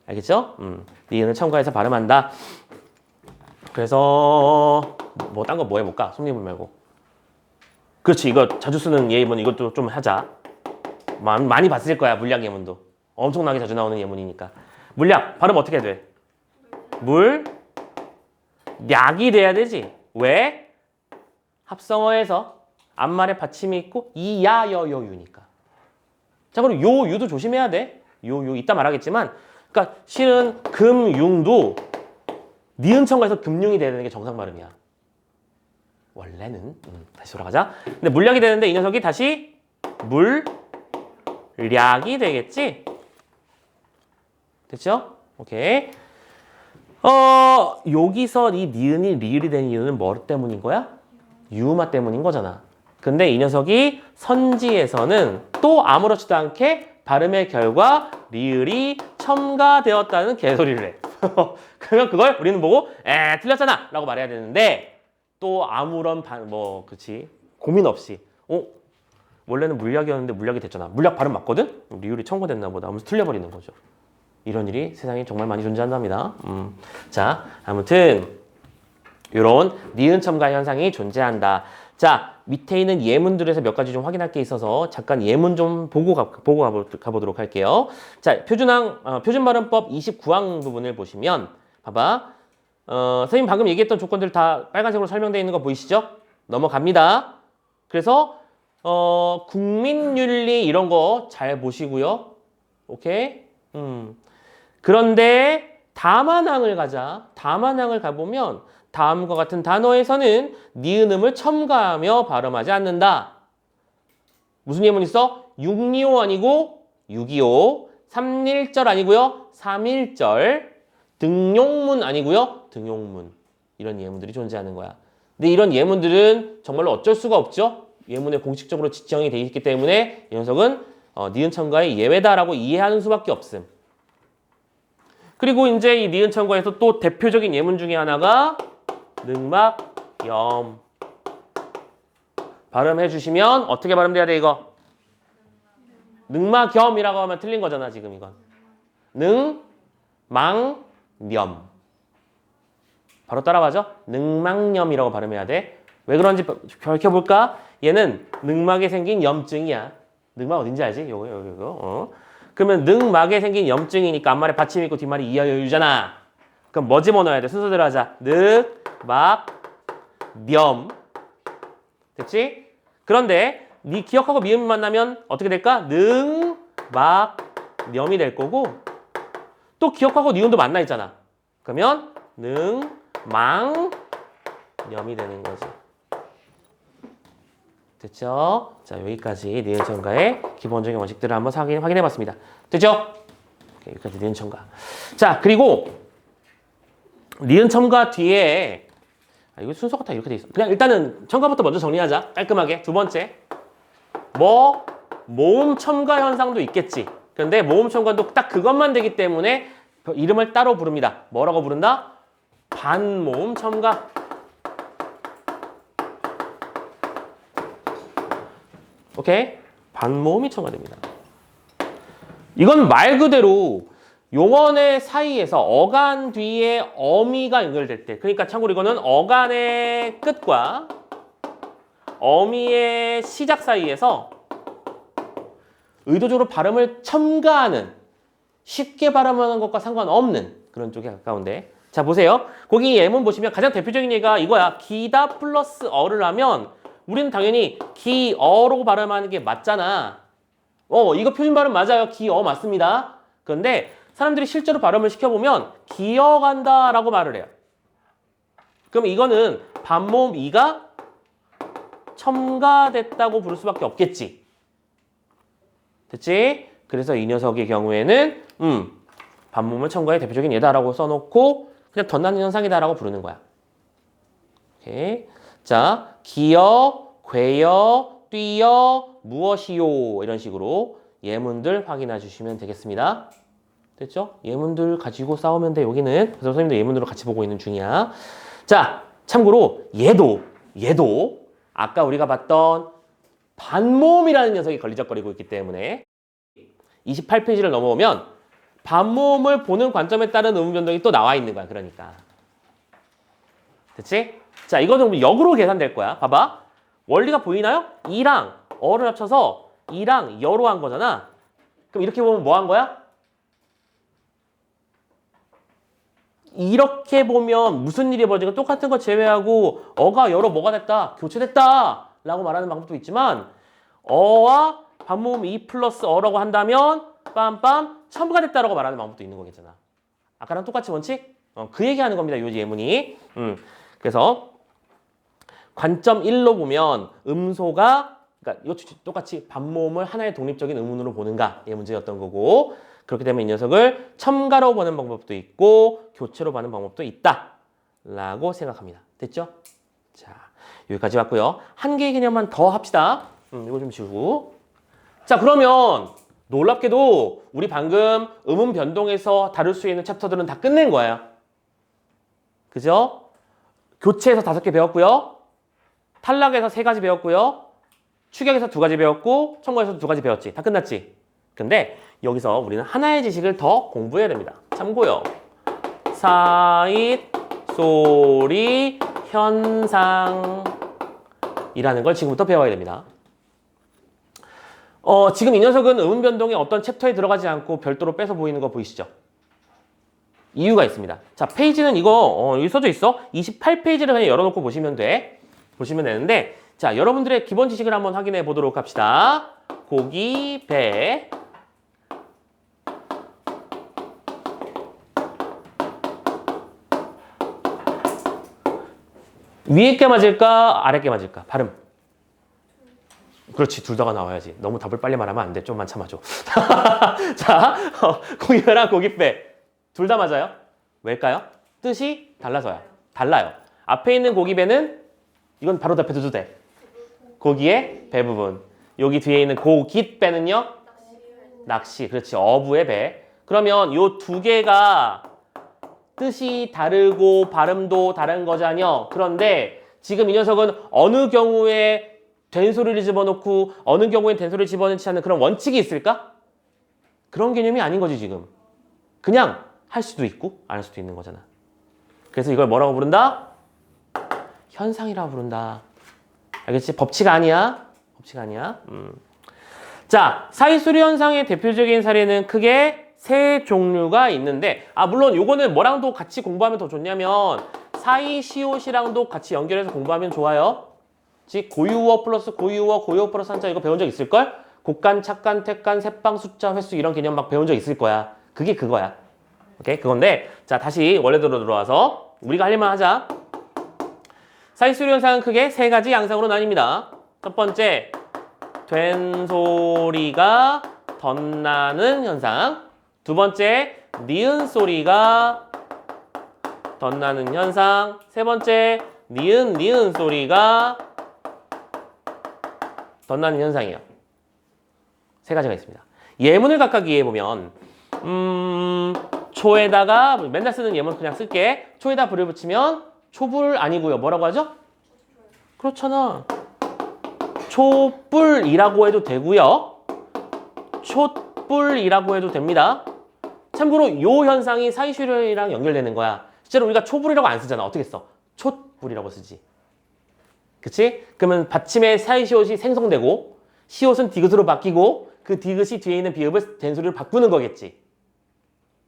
알겠죠? 니은을 첨가해서 발음한다. 그래서 뭐 딴 거 뭐 해볼까? 섭리문 말고. 그렇지. 이거 자주 쓰는 예문 이것도 좀 하자. 많이 봤을 거야. 물약 예문도. 엄청나게 자주 나오는 예문이니까. 물약 발음 어떻게 돼? 물 약이 돼야 되지. 왜? 합성어에서 앞말에 받침이 있고 이, 야, 여, 요, 유니까. 자, 그럼 요, 유도 조심해야 돼. 요, 이따 말하겠지만 그러니까 실은 금, 융도 니은 첨가해서 금융이 돼야 되는 게 정상 발음이야. 원래는. 다시 돌아가자. 근데 물약이 되는데 이 녀석이 다시 물약이 되겠지? 됐죠? 오케이. 여기서 이 니은이 리을이 된 이유는 뭐 때문인 거야? 유마 때문인 거잖아. 근데 이 녀석이 선지에서는 또 아무렇지도 않게 발음의 결과 리을이 첨가되었다는 개소리를 해. 그러면 그걸 우리는 보고 틀렸잖아 라고 말해야 되는데 또 아무런 그치 고민 없이 원래는 물약이었는데 물약이 됐잖아. 물약 발음 맞거든? 리을이 첨가됐나 보다 하면서 틀려버리는 거죠. 이런 일이 세상에 정말 많이 존재한답니다. 자, 아무튼 이런 니은 첨가 현상이 존재한다. 자, 밑에 있는 예문들에서 몇 가지 좀 확인할 게 있어서 잠깐 예문 좀 보고 가보도록 할게요. 자, 표준 발음법 29항 부분을 보시면 봐봐. 선생님 방금 얘기했던 조건들 다 빨간색으로 설명되어 있는 거 보이시죠? 넘어갑니다. 그래서 국민윤리 이런 거 잘 보시고요. 오케이? 그런데 다만항을 가자. 다만항을 가보면 다음과 같은 단어에서는 니은음을 첨가하며 발음하지 않는다. 무슨 예문 있어? 625 아니고 625, 3일절 아니고요. 3일절, 등용문 아니고요. 등용문. 이런 예문들이 존재하는 거야. 근데 이런 예문들은 정말로 어쩔 수가 없죠. 예문에 공식적으로 지정이 되어 있기 때문에 이 녀석은 니은 첨가의 예외다라고 이해하는 수밖에 없음. 그리고 이제 이 니은 첨가에서 또 대표적인 예문 중에 하나가 능막, 염. 발음해 주시면 어떻게 발음돼야 돼 이거? 능막염이라고 하면 틀린 거잖아 지금 이건. 능, 망, 염. 바로 따라가죠? 능망염이라고 발음해야 돼. 왜 그런지 밝혀볼까? 얘는 능막에 생긴 염증이야. 능막 어딘지 알지? 요거. 그러면 능막에 생긴 염증이니까 앞말에 받침 있고 뒷말이 이하여유잖아. 그럼 뭐 집어넣어야 돼? 순서대로 하자. 늑, 막, 염. 됐지? 그런데 네 기억하고 미음이 만나면 어떻게 될까? 능, 막, 염이 될 거고 또 기억하고 니은도 만나 있잖아. 그러면 능, 망, 염이 되는 거지. 됐죠? 자, 여기까지 니은 첨가의 기본적인 원칙들을 한번 확인해 봤습니다. 됐죠? 여기까지 니은 첨가. 자, 그리고 니은 첨가 뒤에 이거 순서가 다 이렇게 돼 있어. 그냥 일단은 첨가부터 먼저 정리하자. 깔끔하게. 두 번째. 모음 첨가 현상도 있겠지. 그런데 모음 첨가도 딱 그것만 되기 때문에 이름을 따로 부릅니다. 뭐라고 부른다? 반모음 첨가. 오케이? 반모음이 첨가됩니다. 이건 말 그대로 용언의 사이에서 어간 뒤에 어미가 연결될 때, 그러니까 참고로 이거는 어간의 끝과 어미의 시작 사이에서 의도적으로 발음을 첨가하는, 쉽게 발음하는 것과 상관없는 그런 쪽에 가까운데, 자 보세요. 거기 예문 보시면 가장 대표적인 예가 이거야. 기다 플러스 어를 하면 우리는 당연히 기어로 발음하는 게 맞잖아. 이거 표준 발음 맞아요. 기어 맞습니다. 그런데 사람들이 실제로 발음을 시켜보면 기어간다 라고 말을 해요. 그럼 이거는 반모음 이가 첨가됐다고 부를 수밖에 없겠지. 됐지? 그래서 이 녀석의 경우에는 반모음을 첨가의 대표적인 예다라고 써놓고 그냥 덧나는 현상이다라고 부르는 거야. 오케이. 자, 기여, 괴여, 뛰여, 무엇이요 이런 식으로 예문들 확인해 주시면 되겠습니다. 됐죠? 예문들 가지고 싸우면 돼 여기는. 그래서 선생님도 예문으로 같이 보고 있는 중이야. 자, 참고로 얘도 아까 우리가 봤던 반모음이라는 녀석이 걸리적거리고 있기 때문에 28페이지를 넘어오면 반모음을 보는 관점에 따른 의문 변동이 또 나와 있는 거야. 그러니까. 됐지? 자, 이거는 역으로 계산될 거야. 봐봐. 원리가 보이나요? 이랑 어를 합쳐서 이랑 여로 한 거잖아. 그럼 이렇게 보면 뭐 한 거야? 이렇게 보면 무슨 일이 벌어지고 똑같은 거 제외하고 어가 여로 뭐가 됐다? 교체됐다! 라고 말하는 방법도 있지만 어와 반모음 이 플러스 어라고 한다면 빰빰 첨부가 됐다라고 말하는 방법도 있는 거겠잖아. 아까랑 똑같이 원칙? 그 얘기하는 겁니다. 요 예문이. 그래서 관점 1로 보면 음소가 그러니까 이거 똑같이 반모음을 하나의 독립적인 의문으로 보는가? 이 문제였던 거고 그렇기 때문에 이 녀석을 첨가로 보는 방법도 있고 교체로 보는 방법도 있다 라고 생각합니다. 됐죠? 자, 여기까지 왔고요. 한 개의 개념만 더 합시다. 이거 좀 지우고. 자, 그러면 놀랍게도 우리 방금 음운 변동에서 다룰 수 있는 챕터들은 다 끝낸 거예요. 그죠? 교체에서 5개 배웠고요. 탈락에서 3가지 배웠고요. 추격에서 2가지 배웠고 첨가에서 2가지 배웠지. 다 끝났지? 근데 여기서 우리는 하나의 지식을 더 공부해야 됩니다. 참고요. 사잇, 소리, 현상이라는 걸 지금부터 배워야 됩니다. 지금 이 녀석은 음운 변동의 어떤 챕터에 들어가지 않고 별도로 빼서 보이는 거 보이시죠? 이유가 있습니다. 자, 페이지는 이거 여기 써져 있어. 28페이지를 그냥 열어놓고 보시면 돼. 보시면 되는데 자, 여러분들의 기본 지식을 한번 확인해 보도록 합시다. 고기, 배. 위에 게 맞을까? 아래 게 맞을까? 발음. 그렇지, 둘 다가 나와야지. 너무 답을 빨리 말하면 안 돼. 좀만 참아줘. 자, 고기배랑 고깃배. 둘 다 맞아요? 왜일까요? 뜻이 달라서요. 달라요. 앞에 있는 고기배는 이건 바로 답해줘도 돼. 고기의 배 부분. 여기 뒤에 있는 고깃배는요? 낚시. 그렇지, 어부의 배. 그러면 요 2개가 뜻이 다르고 발음도 다른 거잖요. 그런데 지금 이 녀석은 어느 경우에 된소리를 집어넣고 어느 경우엔 된소리를 집어넣지 않는 그런 원칙이 있을까? 그런 개념이 아닌 거지 지금. 그냥 할 수도 있고 안 할 수도 있는 거잖아. 그래서 이걸 뭐라고 부른다? 현상이라고 부른다. 알겠지? 법칙 아니야. 법칙 아니야. 자, 사이소리 현상의 대표적인 사례는 크게 3 종류가 있는데 물론 요거는 뭐랑도 같이 공부하면 더 좋냐면 사이시옷이랑도 같이 연결해서 공부하면 좋아요. 즉 고유어 플러스 고유어, 고유어 플러스 한자 이거 배운 적 있을걸? 곡간, 착간, 택간, 셋방, 숫자, 횟수 이런 개념 막 배운 적 있을 거야. 그게 그거야. 오케이? 그건데 자, 다시 원래대로 들어와서 우리가 할 일만 하자. 사이소리 현상은 크게 3가지 양상으로 나뉩니다. 첫 번째, 된소리가 덧나는 현상. 두 번째, 니은 소리가 덧나는 현상. 세 번째, 니은 소리가 덧나는 현상이에요. 3가지가 있습니다. 예문을 각각 이해해보면 초에다가 맨날 쓰는 예문 그냥 쓸게. 초에다 불을 붙이면 초불 아니고요. 뭐라고 하죠? 그렇잖아. 촛불이라고 해도 되고요. 촛불이라고 해도 됩니다. 참고로 요 현상이 사이슈련이랑 연결되는 거야. 실제로 우리가 초불이라고 안 쓰잖아. 어떻게 써? 촛불이라고 쓰지. 그치? 그러면 받침의 사이시옷이 생성되고 시옷은 디귿으로 바뀌고 그 디귿이 뒤에 있는 비읍을 된소리로 바꾸는 거겠지.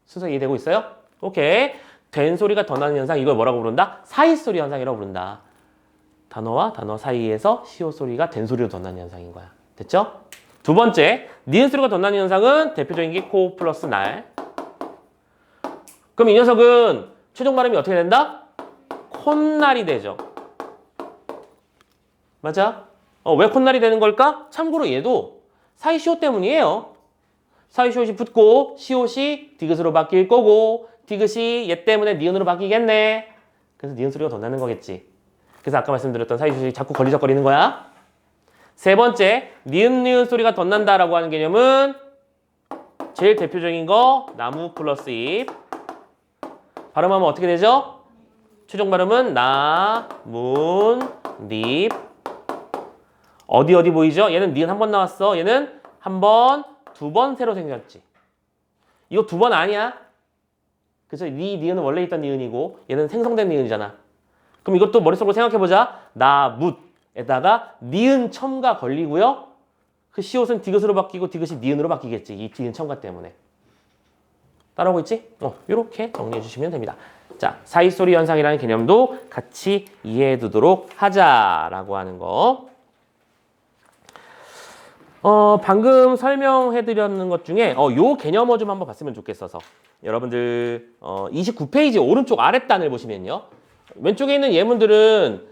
순서 이해되고 있어요? 오케이. 된소리가 더 나는 현상 이걸 뭐라고 부른다? 사이소리 현상이라고 부른다. 단어와 단어 사이에서 시옷 소리가 된소리로 더 나는 현상인 거야. 됐죠? 두 번째, 니은 소리가 더 나는 현상은 대표적인 게 코 플러스 날. 그럼 이 녀석은 최종 발음이 어떻게 된다? 콧날이 되죠. 맞아? 왜 콧날이 되는 걸까? 참고로 얘도 사이시옷 때문이에요. 사이시옷이 붙고 시옷이 디귿으로 바뀔 거고 디귿이 얘 때문에 니은으로 바뀌겠네. 그래서 니은 소리가 더 나는 거겠지. 그래서 아까 말씀드렸던 사이시옷이 자꾸 걸리적거리는 거야. 세 번째, 니은 소리가 덧난다라고 하는 개념은 제일 대표적인 거 나무 플러스 잎. 발음하면 어떻게 되죠? 최종 발음은 나문잎. 어디 보이죠? 얘는 니은 한 번 나왔어. 얘는 한 번, 두 번 새로 생겼지. 이거 두 번 아니야. 그래서 니은은 원래 있던 니은이고 얘는 생성된 니은이잖아. 그럼 이것도 머릿속으로 생각해보자. 나뭇에다가 니은 첨가 걸리고요. 그 시옷은 디귿으로 바뀌고 디귿이 니은으로 바뀌겠지. 이 니은 첨가 때문에. 따라오고 있지? 이렇게 정리해 주시면 됩니다. 자, 사이소리 현상이라는 개념도 같이 이해해 두도록 하자라고 하는 거. 방금 설명해 드렸는 것 중에 요 개념어 좀 한번 봤으면 좋겠어서. 여러분들 29페이지 오른쪽 아랫단을 보시면요. 왼쪽에 있는 예문들은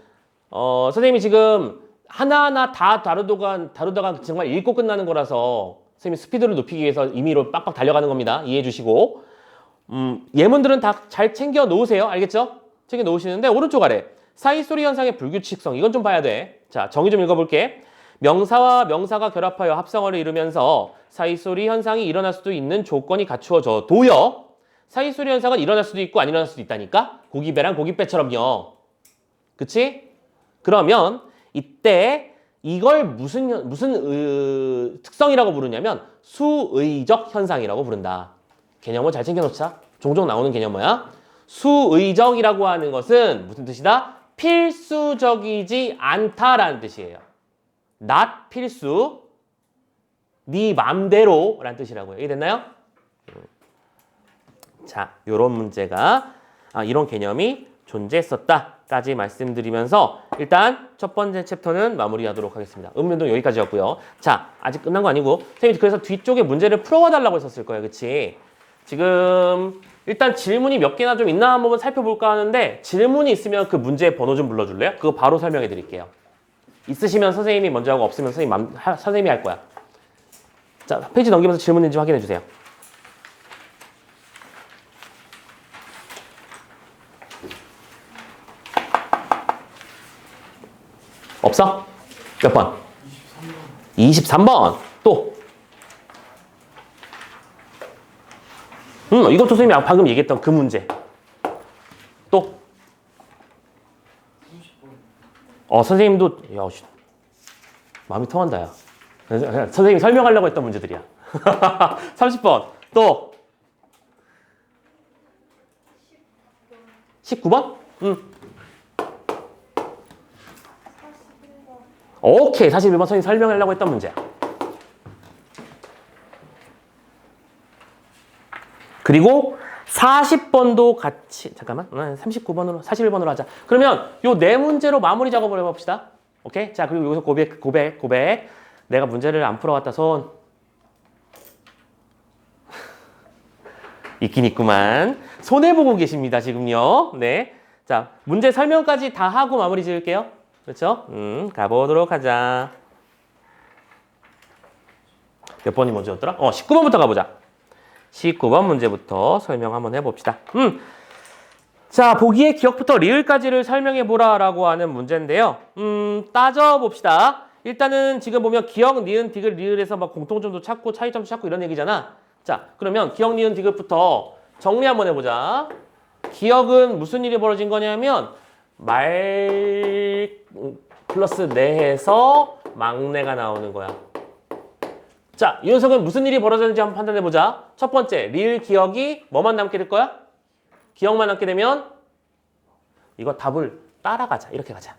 선생님이 지금 하나하나 다 다루다가 정말 읽고 끝나는 거라서 선생님이 스피드를 높이기 위해서 임의로 빡빡 달려가는 겁니다. 이해해 주시고 예문들은 다 잘 챙겨 놓으세요. 알겠죠? 챙겨 놓으시는데 오른쪽 아래 사이소리 현상의 불규칙성 이건 좀 봐야 돼. 자, 정의 좀 읽어볼게. 명사와 명사가 결합하여 합성어를 이루면서 사이소리 현상이 일어날 수도 있는 조건이 갖추어져도요. 사이소리 현상은 일어날 수도 있고 안 일어날 수도 있다니까. 고기배랑 고깃배처럼요. 그치? 그러면 이때 이걸 무슨 특성이라고 부르냐면 수의적 현상이라고 부른다. 개념을 잘 챙겨놓자. 종종 나오는 개념어야. 수의적이라고 하는 것은 무슨 뜻이다? 필수적이지 않다라는 뜻이에요. not 필수, 네 맘대로 라는 뜻이라고요. 이해됐나요? 자, 요런 문제가 이런 개념이 존재했었다까지 말씀드리면서 일단 첫 번째 챕터는 마무리하도록 하겠습니다. 음운동 여기까지였고요. 자, 아직 끝난 거 아니고 선생님이 그래서 뒤쪽에 문제를 풀어와 달라고 했었을 거예요. 그치? 지금 일단 질문이 몇 개나 좀 있나 한번 살펴볼까 하는데 질문이 있으면 그 문제의 번호 좀 불러줄래요? 그거 바로 설명해 드릴게요. 있으시면 선생님이 먼저 하고 없으면 선생님이 할 거야. 자, 페이지 넘기면서 질문 있는지 확인해 주세요. 없어? 몇 번? 23번. 또. 이것도 선생님이 방금 얘기했던 그 문제. 또. 선생님도 야, 마음이 통한다 야. 선생님이 설명하려고 했던 문제들이야. 30번. 또. 19번? 오케이. 41번 선생님이 설명하려고 했던 문제야. 그리고 40번도 같이 잠깐만 39번으로 41번으로 하자. 그러면 요 네 문제로 마무리 작업을 해봅시다. 오케이? 자, 그리고 여기서 고백. 내가 문제를 안 풀어왔다 손. 있긴 있구만. 손해보고 계십니다 지금요. 네. 자, 문제 설명까지 다 하고 마무리 지을게요. 그렇죠? 가보도록 하자. 몇 번이 먼저였더라? 19번부터 가보자. 19번 문제부터 설명 한번 해봅시다. 자, 보기의 기억부터 리을까지를 설명해보라 라고 하는 문제인데요. 따져봅시다. 일단은 지금 보면 기억, 니은, 디귿, 리을에서 막 공통점도 찾고 차이점도 찾고 이런 얘기잖아. 자, 그러면 기억, 니은, 디귿부터 정리 한번 해보자. 기억은 무슨 일이 벌어진 거냐면 말 플러스 내에서 막내가 나오는 거야. 자, 이 녀석은 무슨 일이 벌어졌는지 한번 판단해보자. 첫 번째, 리을 기억이 뭐만 남게 될 거야? 기억만 남게 되면 이거 답을 따라가자. 이렇게 가자.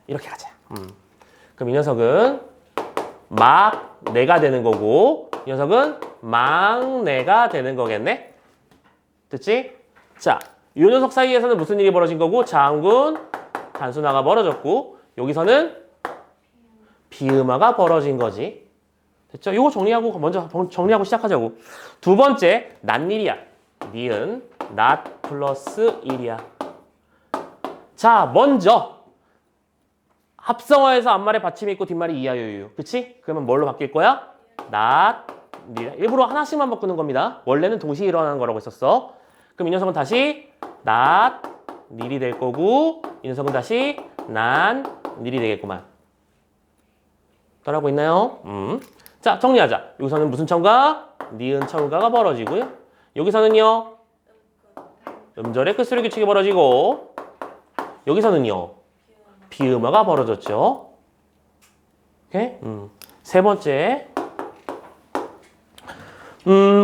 그럼 이 녀석은 막내가 되는 거고 이 녀석은 막내가 되는 거겠네? 됐지? 자, 이 녀석 사이에서는 무슨 일이 벌어진 거고 자음군 단순화가 벌어졌고 여기서는 비음화가 벌어진 거지. 됐죠? 이거 정리하고 시작하자고. 두 번째, 낫일이야. 니은, not 플러스 1이야. 자, 먼저 합성어에서 앞말에 받침이 있고 뒷말이 이하여유. 그치? 그러면 뭘로 바뀔 거야? not 니. 일부러 하나씩만 바꾸는 겁니다. 원래는 동시에 일어나는 거라고 했었어. 그럼 이 녀석은 다시 not nil이 될 거고 이 녀석은 다시 not nil이 되겠구만. 따라하고 있나요? 자, 정리하자. 여기서는 무슨 첨가? 니은 첨가가 벌어지고요. 여기서는요. 음절의 끝소리 규칙이 벌어지고 여기서는요. 비음화가 벌어졌죠. 오케이? 세 번째.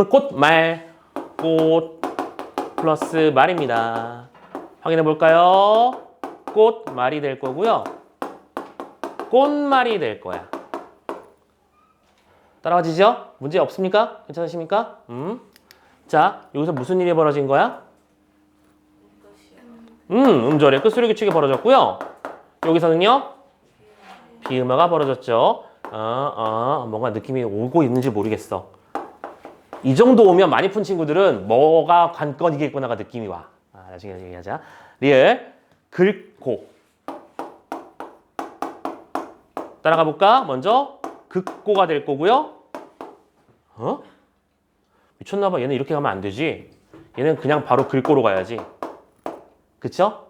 꽃 플러스 말입니다. 확인해 볼까요? 꽃말이 될 거고요. 꽃말이 될 거야. 따라가지죠? 문제 없습니까? 괜찮으십니까? 자, 여기서 무슨 일이 벌어진 거야? 음절의 끝소리 규칙이 벌어졌고요. 여기서는요? 비음화가 벌어졌죠. 뭔가 느낌이 오고 있는지 모르겠어. 이 정도 오면 많이 푼 친구들은 뭐가 관건이겠구나가 느낌이 와. 나중에 얘기하자. 리을, 긁고. 따라가 볼까? 먼저 긁고가 될 거고요. 미쳤나봐. 얘는 이렇게 가면 안 되지. 얘는 그냥 바로 긁고로 가야지. 그쵸?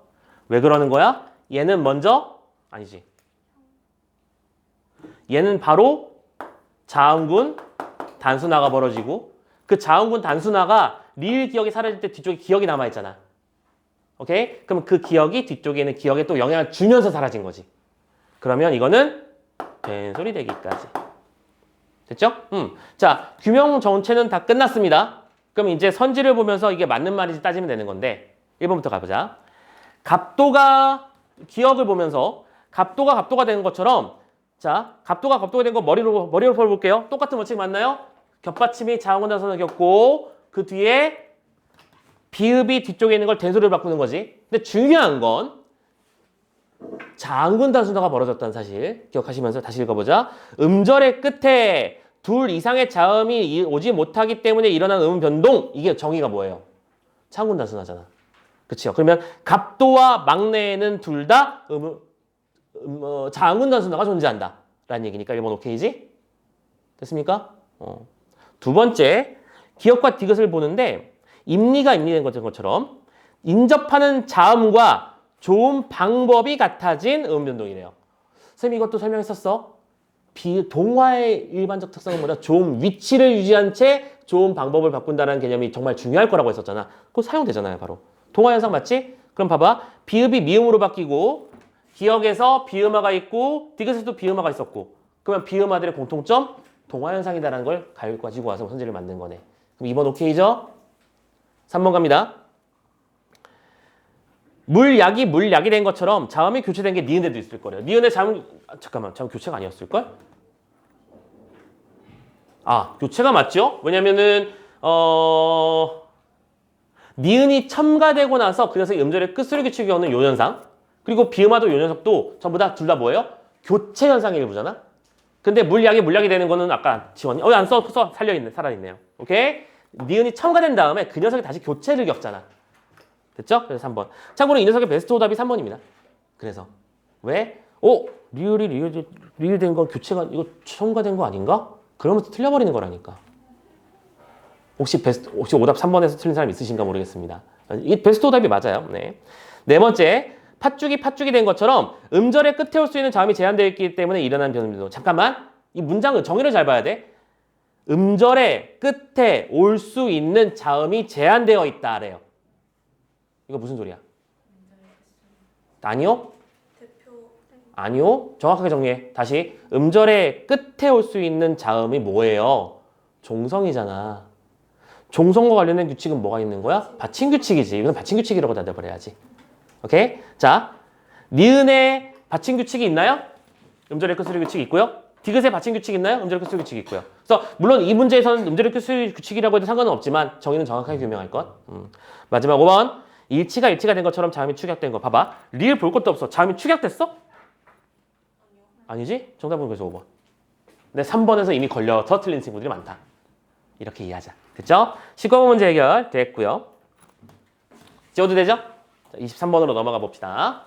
왜 그러는 거야? 얘는 먼저 아니지. 얘는 바로 자음군 단순화가 벌어지고 그 자음군 단순화가 리을 기억이 사라질 때 뒤쪽에 기억이 남아있잖아. 오케이? 그럼 그 기억이 뒤쪽에 있는 기억에 또 영향을 주면서 사라진 거지. 그러면 이거는 된소리 되기까지. 됐죠? 자, 규명 전체는 다 끝났습니다. 그럼 이제 선지를 보면서 이게 맞는 말인지 따지면 되는 건데 1번부터 가보자. 갑도가 기억을 보면서 갑도가 되는 것처럼 자, 갑도가 된 거 머리로 풀어볼게요. 똑같은 원칙 맞나요? 겹받침이 자음군 단순화 겪고 그 뒤에 비읍이 뒤쪽에 있는 걸 된소리로 바꾸는 거지. 근데 중요한 건 자음군 단순화가 벌어졌다는 사실 기억하시면서 다시 읽어보자. 음절의 끝에 둘 이상의 자음이 오지 못하기 때문에 일어난 음 변동. 이게 정의가 뭐예요? 자음군 단순화잖아. 그렇죠? 그러면 갑도와 막내에는 둘 다 자음군 단순화가 존재한다. 라는 얘기니까 1번 오케이지? 됐습니까? 두 번째, 기억과 디귿을 보는데 임리가 임리된 것처럼 인접하는 자음과 좋은 방법이 같아진 음 변동이래요. 선생님 이것도 설명했었어. 동화의 일반적 특성은 뭐냐? 좋은 위치를 유지한 채 좋은 방법을 바꾼다는 개념이 정말 중요할 거라고 했었잖아. 그거 사용되잖아요, 바로. 동화 현상 맞지? 그럼 봐봐. 비읍이 미음으로 바뀌고 기억에서 비음화가 있고 디귿에서도 비음화가 있었고 그러면 비음화들의 공통점? 동화 현상이다라는 걸 가지고 와서 선지를 만든 거네. 그럼 2번 오케이죠? 3번 갑니다. 물약이 된 것처럼 자음이 교체된 게 니은에도 있을 거래요. 니은의 자음 교체가 아니었을걸? 교체가 맞죠? 왜냐면은 니은이 첨가되고 나서 그 녀석이 음절의 끝소리 규칙이 오는 요 현상 그리고 비음화도 요 녀석도 전부 다 둘 다 뭐예요? 교체 현상의 일부잖아? 근데 물약이 되는 거는 아까 지원이 안 써서 살아있네요. 오케이? 니은이 첨가된 다음에 그 녀석이 다시 교체를 겪잖아. 됐죠? 그래서 3번. 참고로 이 녀석의 베스트 오답이 3번입니다. 그래서 왜? 리을 된 건 교체가 이거 첨가된 거 아닌가? 그러면서 틀려버리는 거라니까. 혹시 오답 3번에서 틀린 사람 있으신가 모르겠습니다. 이 베스트 오답이 맞아요. 네 번째. 팥죽이 된 것처럼 음절의 끝에 올 수 있는 자음이 제한되어 있기 때문에 일어난 변동도. 잠깐만. 이 문장은 정의를 잘 봐야 돼. 음절의 끝에 올 수 있는 자음이 제한되어 있다래요. 이거 무슨 소리야? 아니요? 아니요. 정확하게 정리해. 다시. 음절의 끝에 올 수 있는 자음이 뭐예요? 종성이잖아. 종성과 관련된 규칙은 뭐가 있는 거야? 받침 규칙이지. 이건 받침 규칙이라고 대답을 오케이? 자, 니은의 받침 규칙이 있나요? 음절의 끝소리 규칙이 있고요. 디귿의 받침 규칙이 있나요? 음절의 끝소리 규칙이 있고요. 그래서 물론 이 문제에서는 음절의 끝소리 규칙이라고 해도 상관은 없지만 정의는 정확하게 규명할 것. 마지막 5번. 일치가 된 것처럼 자음이 축약된 거. 봐봐. 리을 볼 것도 없어. 자음이 축약됐어? 아니지? 정답은 그래서 5번. 근데 3번에서 이미 걸려서 틀린 친구들이 많다. 이렇게 이해하자. 됐죠? 19번 문제 해결 됐고요. 지워도 되죠? 23번으로 넘어가 봅시다.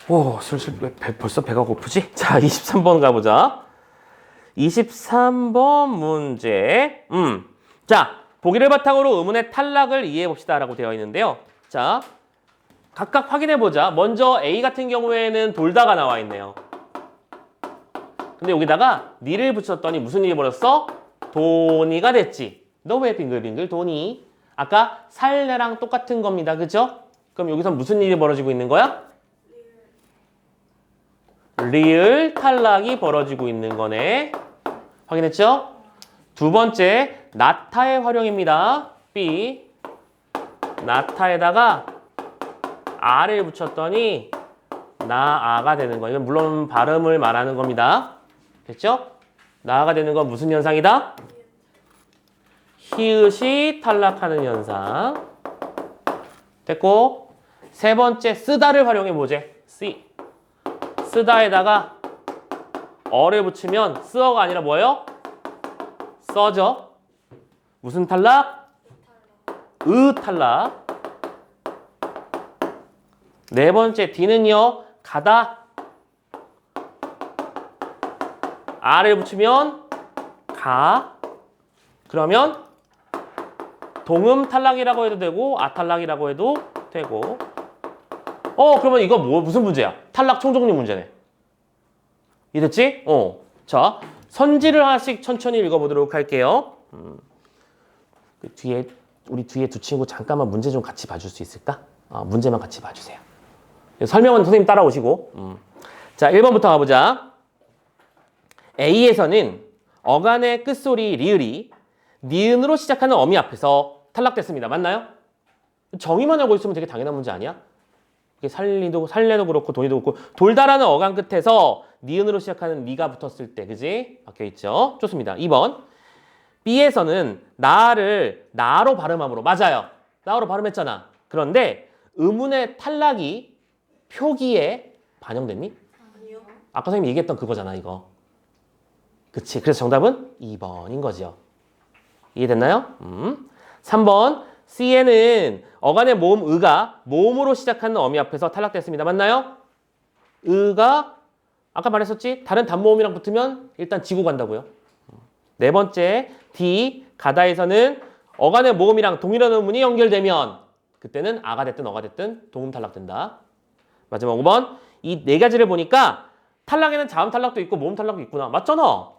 오, 슬슬 벌써 배가 고프지? 자, 23번 가보자. 23번 문제. 자, 보기를 바탕으로 의문의 탈락을 이해해 봅시다 라고 되어 있는데요. 자, 각각 확인해 보자. 먼저 A 같은 경우에는 돌다가 나와 있네요. 근데 여기다가 니를 붙였더니 무슨 일이 벌었어? 돈이가 됐지. 너 왜 빙글빙글 돈이? 아까 살래랑 똑같은 겁니다. 그죠? 그럼 여기서 무슨 일이 벌어지고 있는 거야? 리을 탈락이 벌어지고 있는 거네. 확인했죠? 두 번째, 나타의 활용입니다. B. 나타에다가 아를 붙였더니 나아가 되는 거. 이건 물론 발음을 말하는 겁니다. 됐죠? 나아가 되는 건 무슨 현상이다? 히읗이 탈락하는 현상. 됐고, 세 번째, 쓰다를 활용해 보제. C. 쓰다에다가 어를 붙이면 쓰어가 아니라 뭐예요? 써죠. 무슨 탈락? 으 탈락. 네 번째 D는요. 가다. 아를 붙이면 가. 그러면 동음 탈락이라고 해도 되고 아 탈락이라고 해도 되고. 그러면 이거 무슨 문제야? 탈락 총종류 문제네. 이해됐지? 자, 선지를 하나씩 천천히 읽어보도록 할게요. 우리 뒤에 두 친구 잠깐만 문제 좀 같이 봐줄 수 있을까? 문제만 같이 봐주세요. 설명은 선생님 따라오시고. 자, 1번부터 가보자. A에서는 어간의 끝소리 리을이 니은으로 시작하는 어미 앞에서 탈락됐습니다. 맞나요? 정의만 알고 있으면 되게 당연한 문제 아니야? 살래도 그렇고 돈이도 그렇고 돌다라는 어간 끝에서 니은으로 시작하는 니가 붙었을 때 그지? 박혀있죠? 좋습니다. 2번 B에서는 나를 나로 발음함으로 맞아요. 나로 발음했잖아. 그런데 의문의 탈락이 표기에 반영됐니? 아니요. 아까 선생님이 얘기했던 그거잖아 이거. 그치? 그래서 정답은 2번인 거죠. 이해됐나요? 3번 C에는 어간의 모음 의가 모음으로 시작하는 어미 앞에서 탈락됐습니다. 맞나요? 의가 아까 말했었지? 다른 단모음이랑 붙으면 일단 지고 간다고요. 네 번째 D 가다에서는 어간의 모음이랑 동일한 음문이 연결되면 그때는 아가 됐든 어가 됐든 동음 탈락된다. 마지막 5번 이 네 가지를 보니까 탈락에는 자음 탈락도 있고 모음 탈락도 있구나. 맞잖아.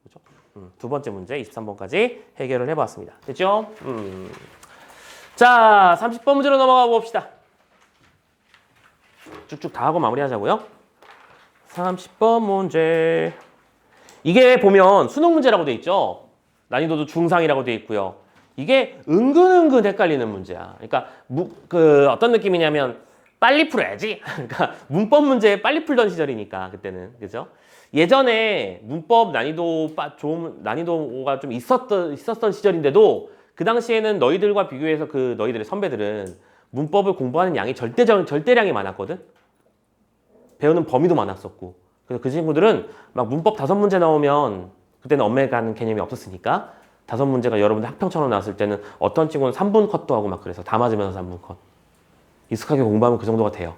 그렇죠? 두 번째 문제 23번까지 해결을 해봤습니다. 됐죠? 자, 30번 문제로 넘어가 봅시다. 쭉쭉 다 하고 마무리하자고요. 30번 문제. 이게 보면 수능 문제라고 돼 있죠. 난이도도 중상이라고 돼 있고요. 이게 은근 헷갈리는 문제야. 그러니까 어떤 느낌이냐면 빨리 풀어야지. 그러니까 문법 문제 빨리 풀던 시절이니까 그때는 그죠? 예전에 문법 난이도가 좀 있었던 시절인데도 그 당시에는 너희들과 비교해서 너희들의 선배들은 문법을 공부하는 양이 절대량이 많았거든. 배우는 범위도 많았었고. 그래서 그 친구들은 막 문법 5문제 나오면 그때는 엄매가는 개념이 없었으니까 5문제가 여러분들 학평처럼 나왔을 때는 어떤 친구는 3분 컷도 하고 막 그래서 다 맞으면서 3분 컷. 익숙하게 공부하면 그 정도가 돼요.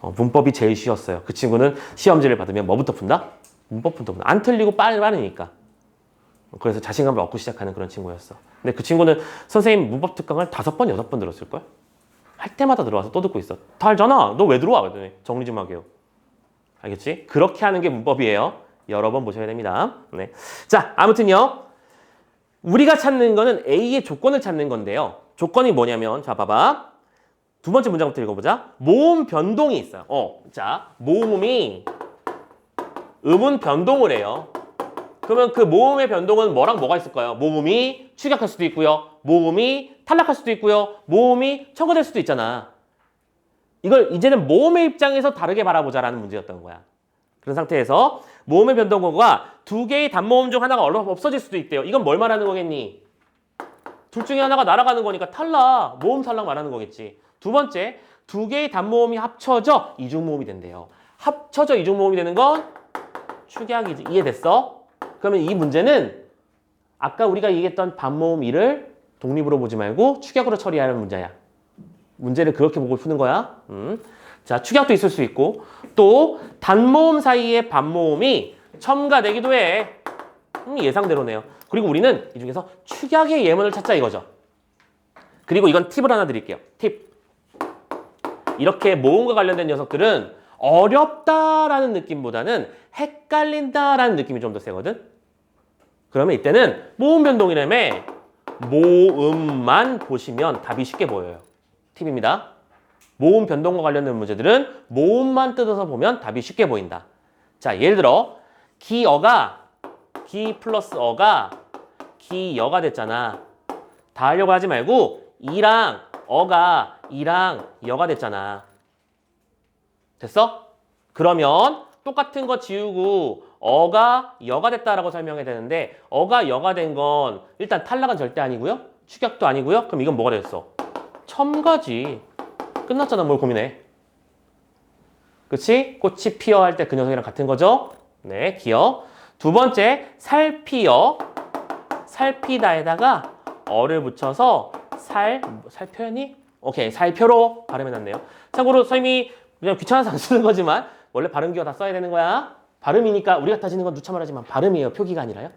문법이 제일 쉬웠어요. 그 친구는 시험지를 받으면 뭐부터 푼다? 문법부터 푼다. 안 틀리고 빠르니까. 그래서 자신감을 얻고 시작하는 그런 친구였어. 근데 그 친구는 선생님 문법 특강을 5번, 6번 들었을걸? 할 때마다 들어와서 또 듣고 있어. 다 알잖아. 너 왜 들어와? 그랬더니 정리 좀 하게요. 알겠지? 그렇게 하는 게 문법이에요. 여러 번 보셔야 됩니다. 네. 자, 아무튼요. 우리가 찾는 거는 A의 조건을 찾는 건데요. 조건이 뭐냐면 자, 봐봐. 두 번째 문장부터 읽어보자. 모음 변동이 있어요. 자, 모음이 음운 변동을 해요. 그러면 그 모음의 변동은 뭐랑 뭐가 있을까요? 모음이 축약할 수도 있고요. 모음이 탈락할 수도 있고요. 모음이 첨가될 수도 있잖아. 이걸 이제는 모음의 입장에서 다르게 바라보자라는 문제였던 거야. 그런 상태에서 모음의 변동어가 2개의 단모음 중 하나가 없어질 수도 있대요. 이건 뭘 말하는 거겠니? 둘 중에 하나가 날아가는 거니까 탈락, 모음 탈락 말하는 거겠지. 두 번째, 2개의 단모음이 합쳐져 이중모음이 된대요. 합쳐져 이중모음이 되는 건 축약이지. 이해됐어? 그러면 이 문제는 아까 우리가 얘기했던 반모음 1을 독립으로 보지 말고 축약으로 처리하는 문제야. 문제를 그렇게 보고 푸는 거야. 자, 축약도 있을 수 있고 또 단모음 사이의 반모음이 첨가되기도 해. 예상대로네요. 그리고 우리는 이 중에서 축약의 예문을 찾자 이거죠. 그리고 이건 팁을 하나 드릴게요. 팁. 이렇게 모음과 관련된 녀석들은 어렵다라는 느낌보다는 헷갈린다라는 느낌이 좀 더 세거든. 그러면 이때는 모음 변동이라며 모음만 보시면 답이 쉽게 보여요. 팁입니다. 모음 변동과 관련된 문제들은 모음만 뜯어서 보면 답이 쉽게 보인다. 자, 예를 들어 기어가 기 플러스 어가 기여가 됐잖아. 다 하려고 하지 말고 이랑 어가 이랑 여가 됐잖아. 됐어? 그러면 똑같은 거 지우고 어가 여가 됐다라고 설명해야 되는데 어가 여가 된 건 일단 탈락은 절대 아니고요. 축약도 아니고요. 그럼 이건 뭐가 됐어? 첨가지. 끝났잖아. 뭘 고민해. 그치? 꽃이 피어 할 때 그 녀석이랑 같은 거죠? 네, 기어. 두 번째, 살피어. 살피다에다가 어를 붙여서 살 표현이? 오케이, 살표로 발음해놨네요. 참고로 선생님이 그냥 귀찮아서 안 쓰는 거지만 원래 발음 기어 다 써야 되는 거야. 발음이니까 우리가 따지는 건 누차 말하지만 발음이에요. 표기가 아니라요.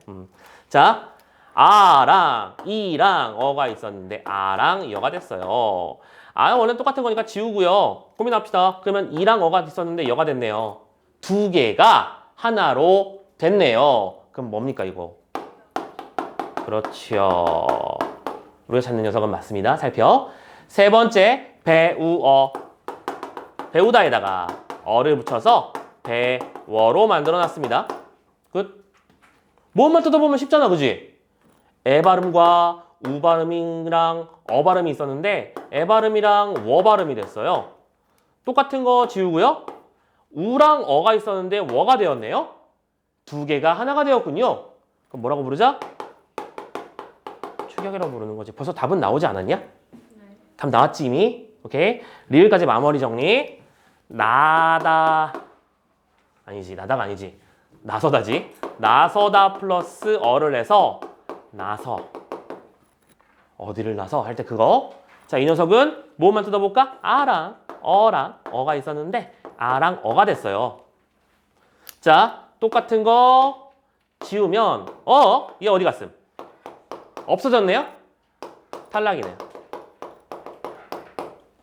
자, 아랑 이랑 어가 있었는데 아랑 여가 됐어요. 아, 원래는 똑같은 거니까 지우고요. 고민합시다. 그러면 이랑 어가 있었는데 여가 됐네요. 두 개가 하나로 됐네요. 그럼 뭡니까 이거? 그렇죠. 우리가 찾는 녀석은 맞습니다. 살펴. 세 번째, 배우어. 배우다에다가 어를 붙여서 배워로 만들어놨습니다. 끝. 모음만 뜯어보면 쉽잖아, 그지? 에 발음과 우 발음이랑 어 발음이 있었는데 에 발음이랑 워 발음이 됐어요. 똑같은 거 지우고요. 우랑 어가 있었는데 워가 되었네요. 두 개가 하나가 되었군요. 그럼 뭐라고 부르자? 축약이라고 부르는 거지. 벌써 답은 나오지 않았냐? 네. 답 나왔지 이미? 오케이. 리을까지 마무리 정리. 나다 아니지. 나다가 아니지. 나서다지. 나서다 플러스 어를 해서 나서. 어디를 나서 할 때 그거. 자, 이 녀석은 뭐만 뜯어볼까? 아랑 어랑 어가 있었는데 아랑 어가 됐어요. 자, 똑같은 거 지우면 얘 어디 갔음? 없어졌네요? 탈락이네요.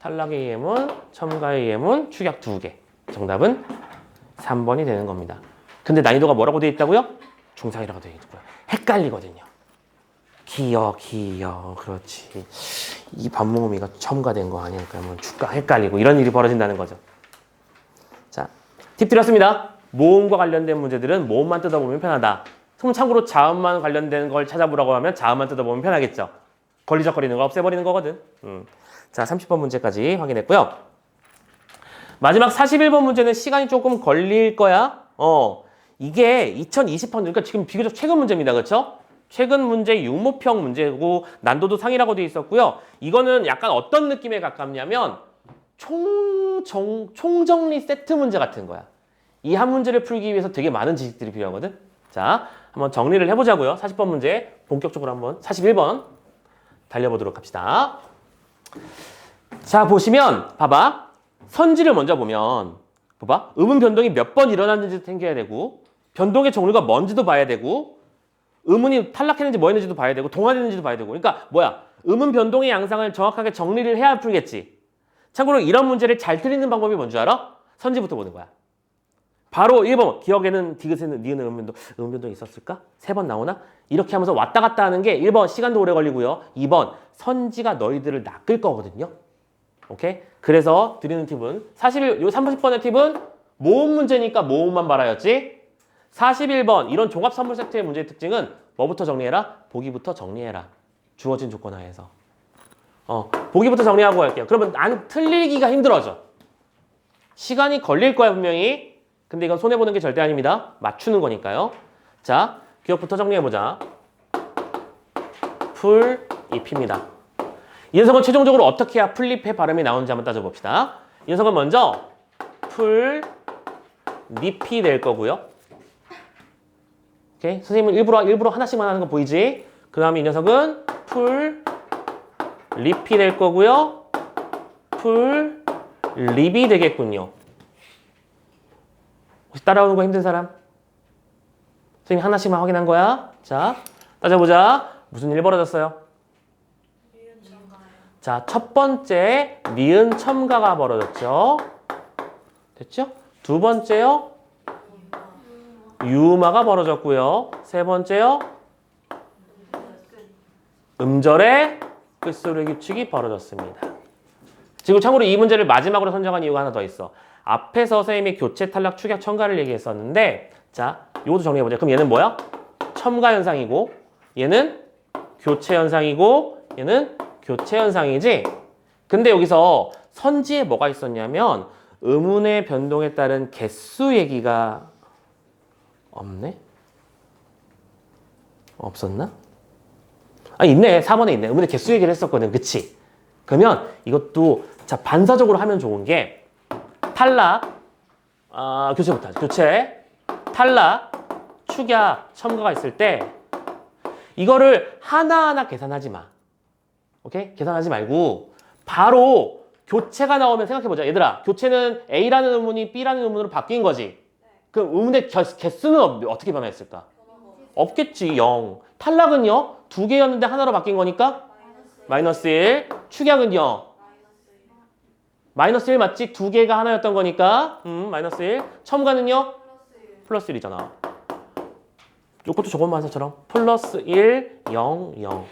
탈락의 예문, 첨가의 예문, 축약 2개. 정답은 3번이 되는 겁니다. 근데 난이도가 뭐라고 되어 있다고요? 중상이라고 되어 있고요. 헷갈리거든요. 기여, 그렇지. 이 반모음이가 첨가된 거 아니야? 그러면 축가 헷갈리고 이런 일이 벌어진다는 거죠. 자, 팁 드렸습니다. 모음과 관련된 문제들은 모음만 뜯어보면 편하다. 그럼 참고로 자음만 관련된 걸 찾아보라고 하면 자음만 뜯어보면 편하겠죠. 걸리적거리는 거 없애버리는 거거든. 자, 30번 문제까지 확인했고요. 마지막 41번 문제는 시간이 조금 걸릴 거야. 이게 2020번, 그러니까 지금 비교적 최근 문제입니다. 그렇죠? 최근 문제 유무평 문제고 난도도 상이라고 되어 있었고요. 이거는 약간 어떤 느낌에 가깝냐면 총정리 세트 문제 같은 거야. 이 한 문제를 풀기 위해서 되게 많은 지식들이 필요하거든. 자, 한번 정리를 해보자고요. 40번 문제 본격적으로 한번 41번 달려보도록 합시다. 자, 보시면 봐봐. 선지를 먼저 보면 봐봐. 음운 변동이 몇 번 일어났는지도 챙겨야 되고 변동의 종류가 뭔지도 봐야 되고 음운이 탈락했는지 뭐 했는지도 봐야 되고 동화됐는지도 봐야 되고. 그러니까 뭐야? 음운 변동의 양상을 정확하게 정리를 해야 풀겠지. 참고로 이런 문제를 잘 틀리는 방법이 뭔지 알아? 선지부터 보는 거야. 바로 1번 기억에는 디귿에는 니은은 음변동이 있었을까? 3번 나오나? 이렇게 하면서 왔다 갔다 하는 게 1번 시간도 오래 걸리고요. 2번 선지가 너희들을 낚을 거거든요. 오케이? 그래서 드리는 팁은 사실 요 30번의 팁은 모음 문제니까 모음만 말아였지. 41번 이런 종합 선물 세트의 문제의 특징은 뭐부터 정리해라? 보기부터 정리해라. 주어진 조건 하에서. 보기부터 정리하고 갈게요. 그러면 틀리기가 힘들어져. 시간이 걸릴 거야 분명히. 근데 이건 손해보는 게 절대 아닙니다. 맞추는 거니까요. 자, 기억부터 정리해보자. 풀잎입니다. 이 녀석은 최종적으로 어떻게 해야 풀잎의 발음이 나오는지 한번 따져봅시다. 이 녀석은 먼저 풀잎이 될 거고요. 오케이? 선생님은 일부러 하나씩만 하는 거 보이지? 그 다음에 이 녀석은 풀잎이 될 거고요. 풀잎이 립이 되겠군요. 혹시 따라오는 거 힘든 사람? 선생님 하나씩만 확인한 거야. 자, 따져보자. 무슨 일이 벌어졌어요? 자, 첫 번째 니은 첨가가 벌어졌죠. 됐죠? 두 번째요. 유음화가 벌어졌고요. 세 번째요. 음절의 끝소리 규칙이 벌어졌습니다. 지금 참고로 이 문제를 마지막으로 선정한 이유가 하나 더 있어. 앞에서 선생님이 교체, 탈락, 축약, 첨가를 얘기했었는데 자, 이것도 정리해보자. 그럼 얘는 뭐야? 첨가 현상이고 얘는 교체 현상이고 얘는 교체 현상이지? 근데 여기서 선지에 뭐가 있었냐면 음운의 변동에 따른 개수 얘기가 없네? 없었나? 아, 있네. 4번에 있네. 음운의 개수 얘기를 했었거든. 그치? 그러면 이것도 자 반사적으로 하면 좋은 게 탈락, 교체부터 하자. 교체, 탈락, 축약, 첨가가 있을 때 이거를 하나하나 계산하지 마. 오케이? 계산하지 말고 바로 교체가 나오면 생각해보자. 얘들아, 교체는 A라는 음운이 B라는 음운으로 바뀐 거지. 그럼 음운의 개수는 어떻게 변화했을까? 없겠지, 0. 탈락은요? 2개였는데 하나로 바뀐 거니까? 마이너스 1. 축약은요? 마이너스 1 맞지? 2개가 하나였던 거니까 마이너스 1. 첨가는요? 플러스 1이잖아. 이것도 저것만 한처럼 플러스 1, 0, 0.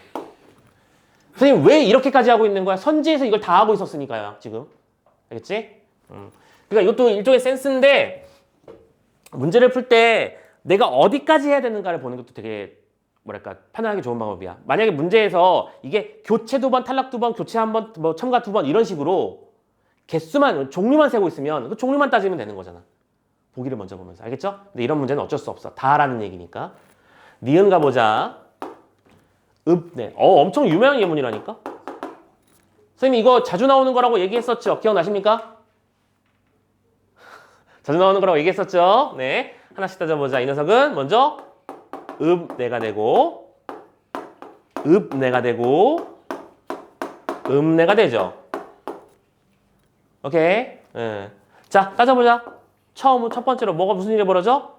선생님 왜 이렇게까지 하고 있는 거야? 선지에서 이걸 다 하고 있었으니까요. 지금. 알겠지? 그러니까 이것도 일종의 센스인데 문제를 풀 때 내가 어디까지 해야 되는가를 보는 것도 되게 뭐랄까 판단하기 좋은 방법이야. 만약에 문제에서 이게 교체 2번, 탈락 2번, 교체 1번, 뭐 첨가 2번 이런 식으로 개수만, 종류만 세고 있으면 그 종류만 따지면 되는 거잖아. 보기를 먼저 보면서. 알겠죠? 근데 이런 문제는 어쩔 수 없어. 다라는 얘기니까. 니은 가보자. 네. 엄청 유명한 예문이라니까? 선생님 이거 자주 나오는 거라고 얘기했었죠? 기억나십니까? 자주 나오는 거라고 얘기했었죠? 네. 하나씩 따져보자. 이 녀석은 먼저 내가 되고 내가 되고 내가 되죠. 오케이. 네. 자, 따져보자. 첫 번째로 뭐가 무슨 일이 벌어져?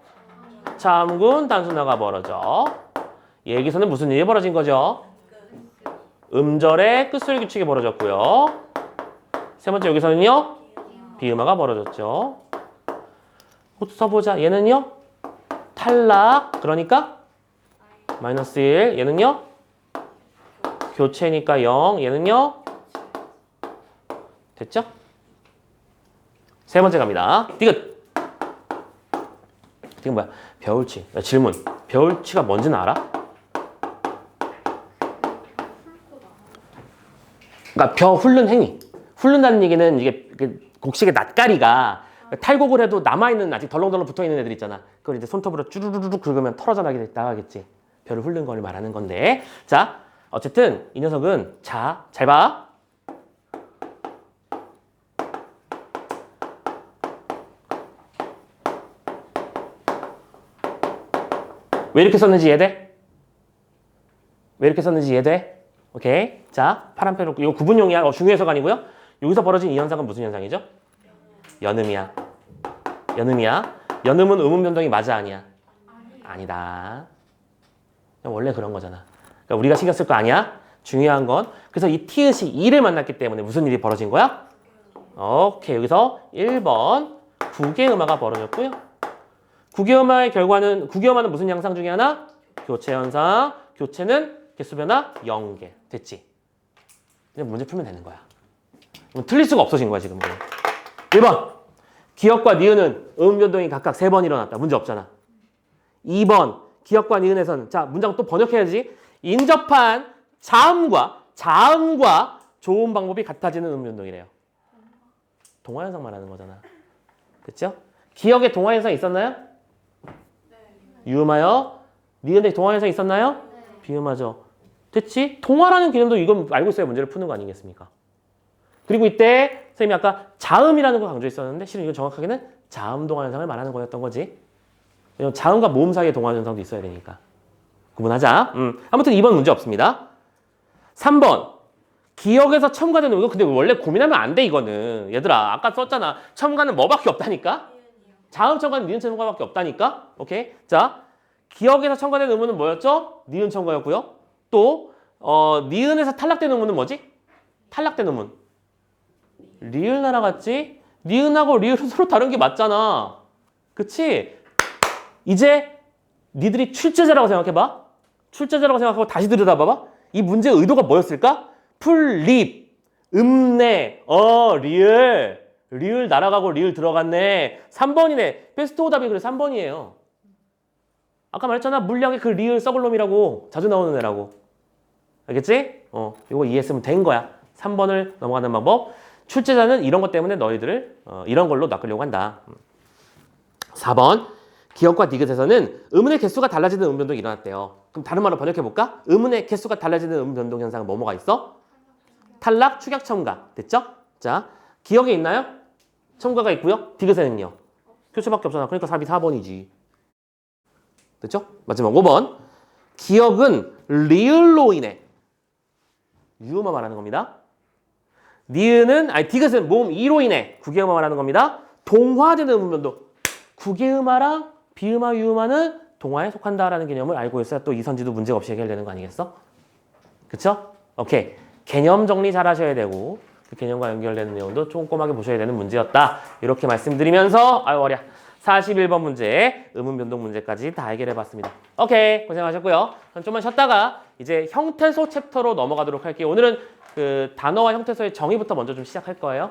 참군 단순화가 벌어져. 여기서는 무슨 일이 벌어진 거죠? 음절의 끝소리 규칙이 벌어졌고요. 세 번째 여기서는요? 비음화가 벌어졌죠. 써보자. 얘는요? 탈락. 그러니까 마이너스 1. 얘는요? 교체니까 0. 얘는요? 됐죠? 세 번째 갑니다. 디귿. 디귿 뭐야? 벼울치. 질문. 벼울치가 뭔지는 알아? 그러니까 벼 훑는 행위. 훑는다는 얘기는 이게 곡식의 낫가리가 탈곡을 해도 남아있는 아직 덜렁덜렁 붙어있는 애들 있잖아. 그걸 이제 손톱으로 쭈르르륵 긁으면 털어져 나가겠지. 벼를 훑는 걸 말하는 건데. 자, 어쨌든 이 녀석은 자, 잘 봐. 왜 이렇게 썼는지 이해돼? 왜 이렇게 썼는지 이해돼? 오케이. 자, 파란 펜으로 이거 구분용이야. 중요해서가 아니고요. 여기서 벌어진 이 현상은 무슨 현상이죠? 연음이야. 연음이야. 연음은 음운 변동이 맞아 아니야? 아니다. 원래 그런 거잖아. 그러니까 우리가 신경 쓸 거 아니야? 중요한 건 그래서 이 티읕이 2를 만났기 때문에 무슨 일이 벌어진 거야? 오케이. 여기서 1번 구개음화가 벌어졌고요. 구개음화의 무슨 양상 중에 하나? 교체 현상. 교체는 개수 변화 0개. 됐지? 이제 문제 풀면 되는 거야. 틀릴 수가 없어진 거야 지금. 1번. 기역과 니은은 음 변동이 각각 3번 일어났다. 문제 없잖아. 2번. 기역과 니은에서는 자 문장 또 번역해야지. 인접한 자음과 좋은 방법이 같아지는 음 변동이래요. 동화 현상 말하는 거잖아. 그렇죠? 기역에 동화 현상 있었나요? 유음하여. 니은에 동화 현상 있었나요? 비음하죠. 됐지? 동화라는 개념도 이건 알고 있어야 문제를 푸는 거 아니겠습니까? 그리고 이때 선생님이 아까 자음이라는 걸 강조했었는데 실은 이건 정확하게는 자음 동화 현상을 말하는 거였던 거지. 왜냐면 자음과 모음 사이에 동화 현상도 있어야 되니까. 구분하자. 아무튼 2번 문제 없습니다. 3번. 기억에서 첨가되는 이거 근데 원래 고민하면 안 돼 이거는. 얘들아 아까 썼잖아. 첨가는 뭐밖에 없다니까? 자음 첨가는 니은 첨가밖에 없다니까? 오케이? 자, 기억에서 첨가된 의문은 뭐였죠? 니은 첨가였고요. 또 니은에서 탈락된 의문은 뭐지? 탈락된 의문. 리을 날아갔지? 니은하고 리을은 서로 다른 게 맞잖아. 그치? 이제 니들이 출제자라고 생각해봐. 출제자라고 생각하고 다시 들여다봐봐. 이 문제의 의도가 뭐였을까? 풀립, 음내, 리을. 리을 날아가고 리을 들어갔네. 3번이네. 베스트 오답이 그래 3번이에요. 아까 말했잖아. 물량의 그 리을 썩을 놈이라고. 자주 나오는 애라고. 알겠지? 이거 이해했으면 된 거야. 3번을 넘어가는 방법. 출제자는 이런 것 때문에 너희들을 이런 걸로 낚으려고 한다. 4번. 기억과 디귿에서는 의문의 개수가 달라지는 의문 변동이 일어났대요. 그럼 다른 말로 번역해볼까? 의문의 개수가 달라지는 의문 변동 현상은 뭐가 있어? 탈락, 축약, 첨가. 됐죠? 자, 기억에 있나요? 첨가가 있고요. 디귿에는요? 교체밖에 없잖아. 그러니까 답이 4번이지. 됐죠? 마지막 5번. 기억은 리을로 인해 유음어 말하는 겁니다. 디귿은 모음 2로 인해 구개음어 말하는 겁니다. 동화되는 의문 변동. 구개음화랑 비음화, 유음화는 동화에 속한다라는 개념을 알고 있어야 또 이선지도 문제가 없이 해결되는 거 아니겠어? 그쵸? 오케이. 개념 정리 잘 하셔야 되고 그 개념과 연결되는 내용도 꼼꼼하게 보셔야 되는 문제였다. 이렇게 말씀드리면서 아유 어려 41번 문제 의문 변동 문제까지 다 해결해 봤습니다. 오케이. 고생하셨고요. 그럼 좀만 쉬었다가 이제 형태소 챕터로 넘어가도록 할게요. 오늘은 그 단어와 형태소의 정의부터 먼저 좀 시작할 거예요.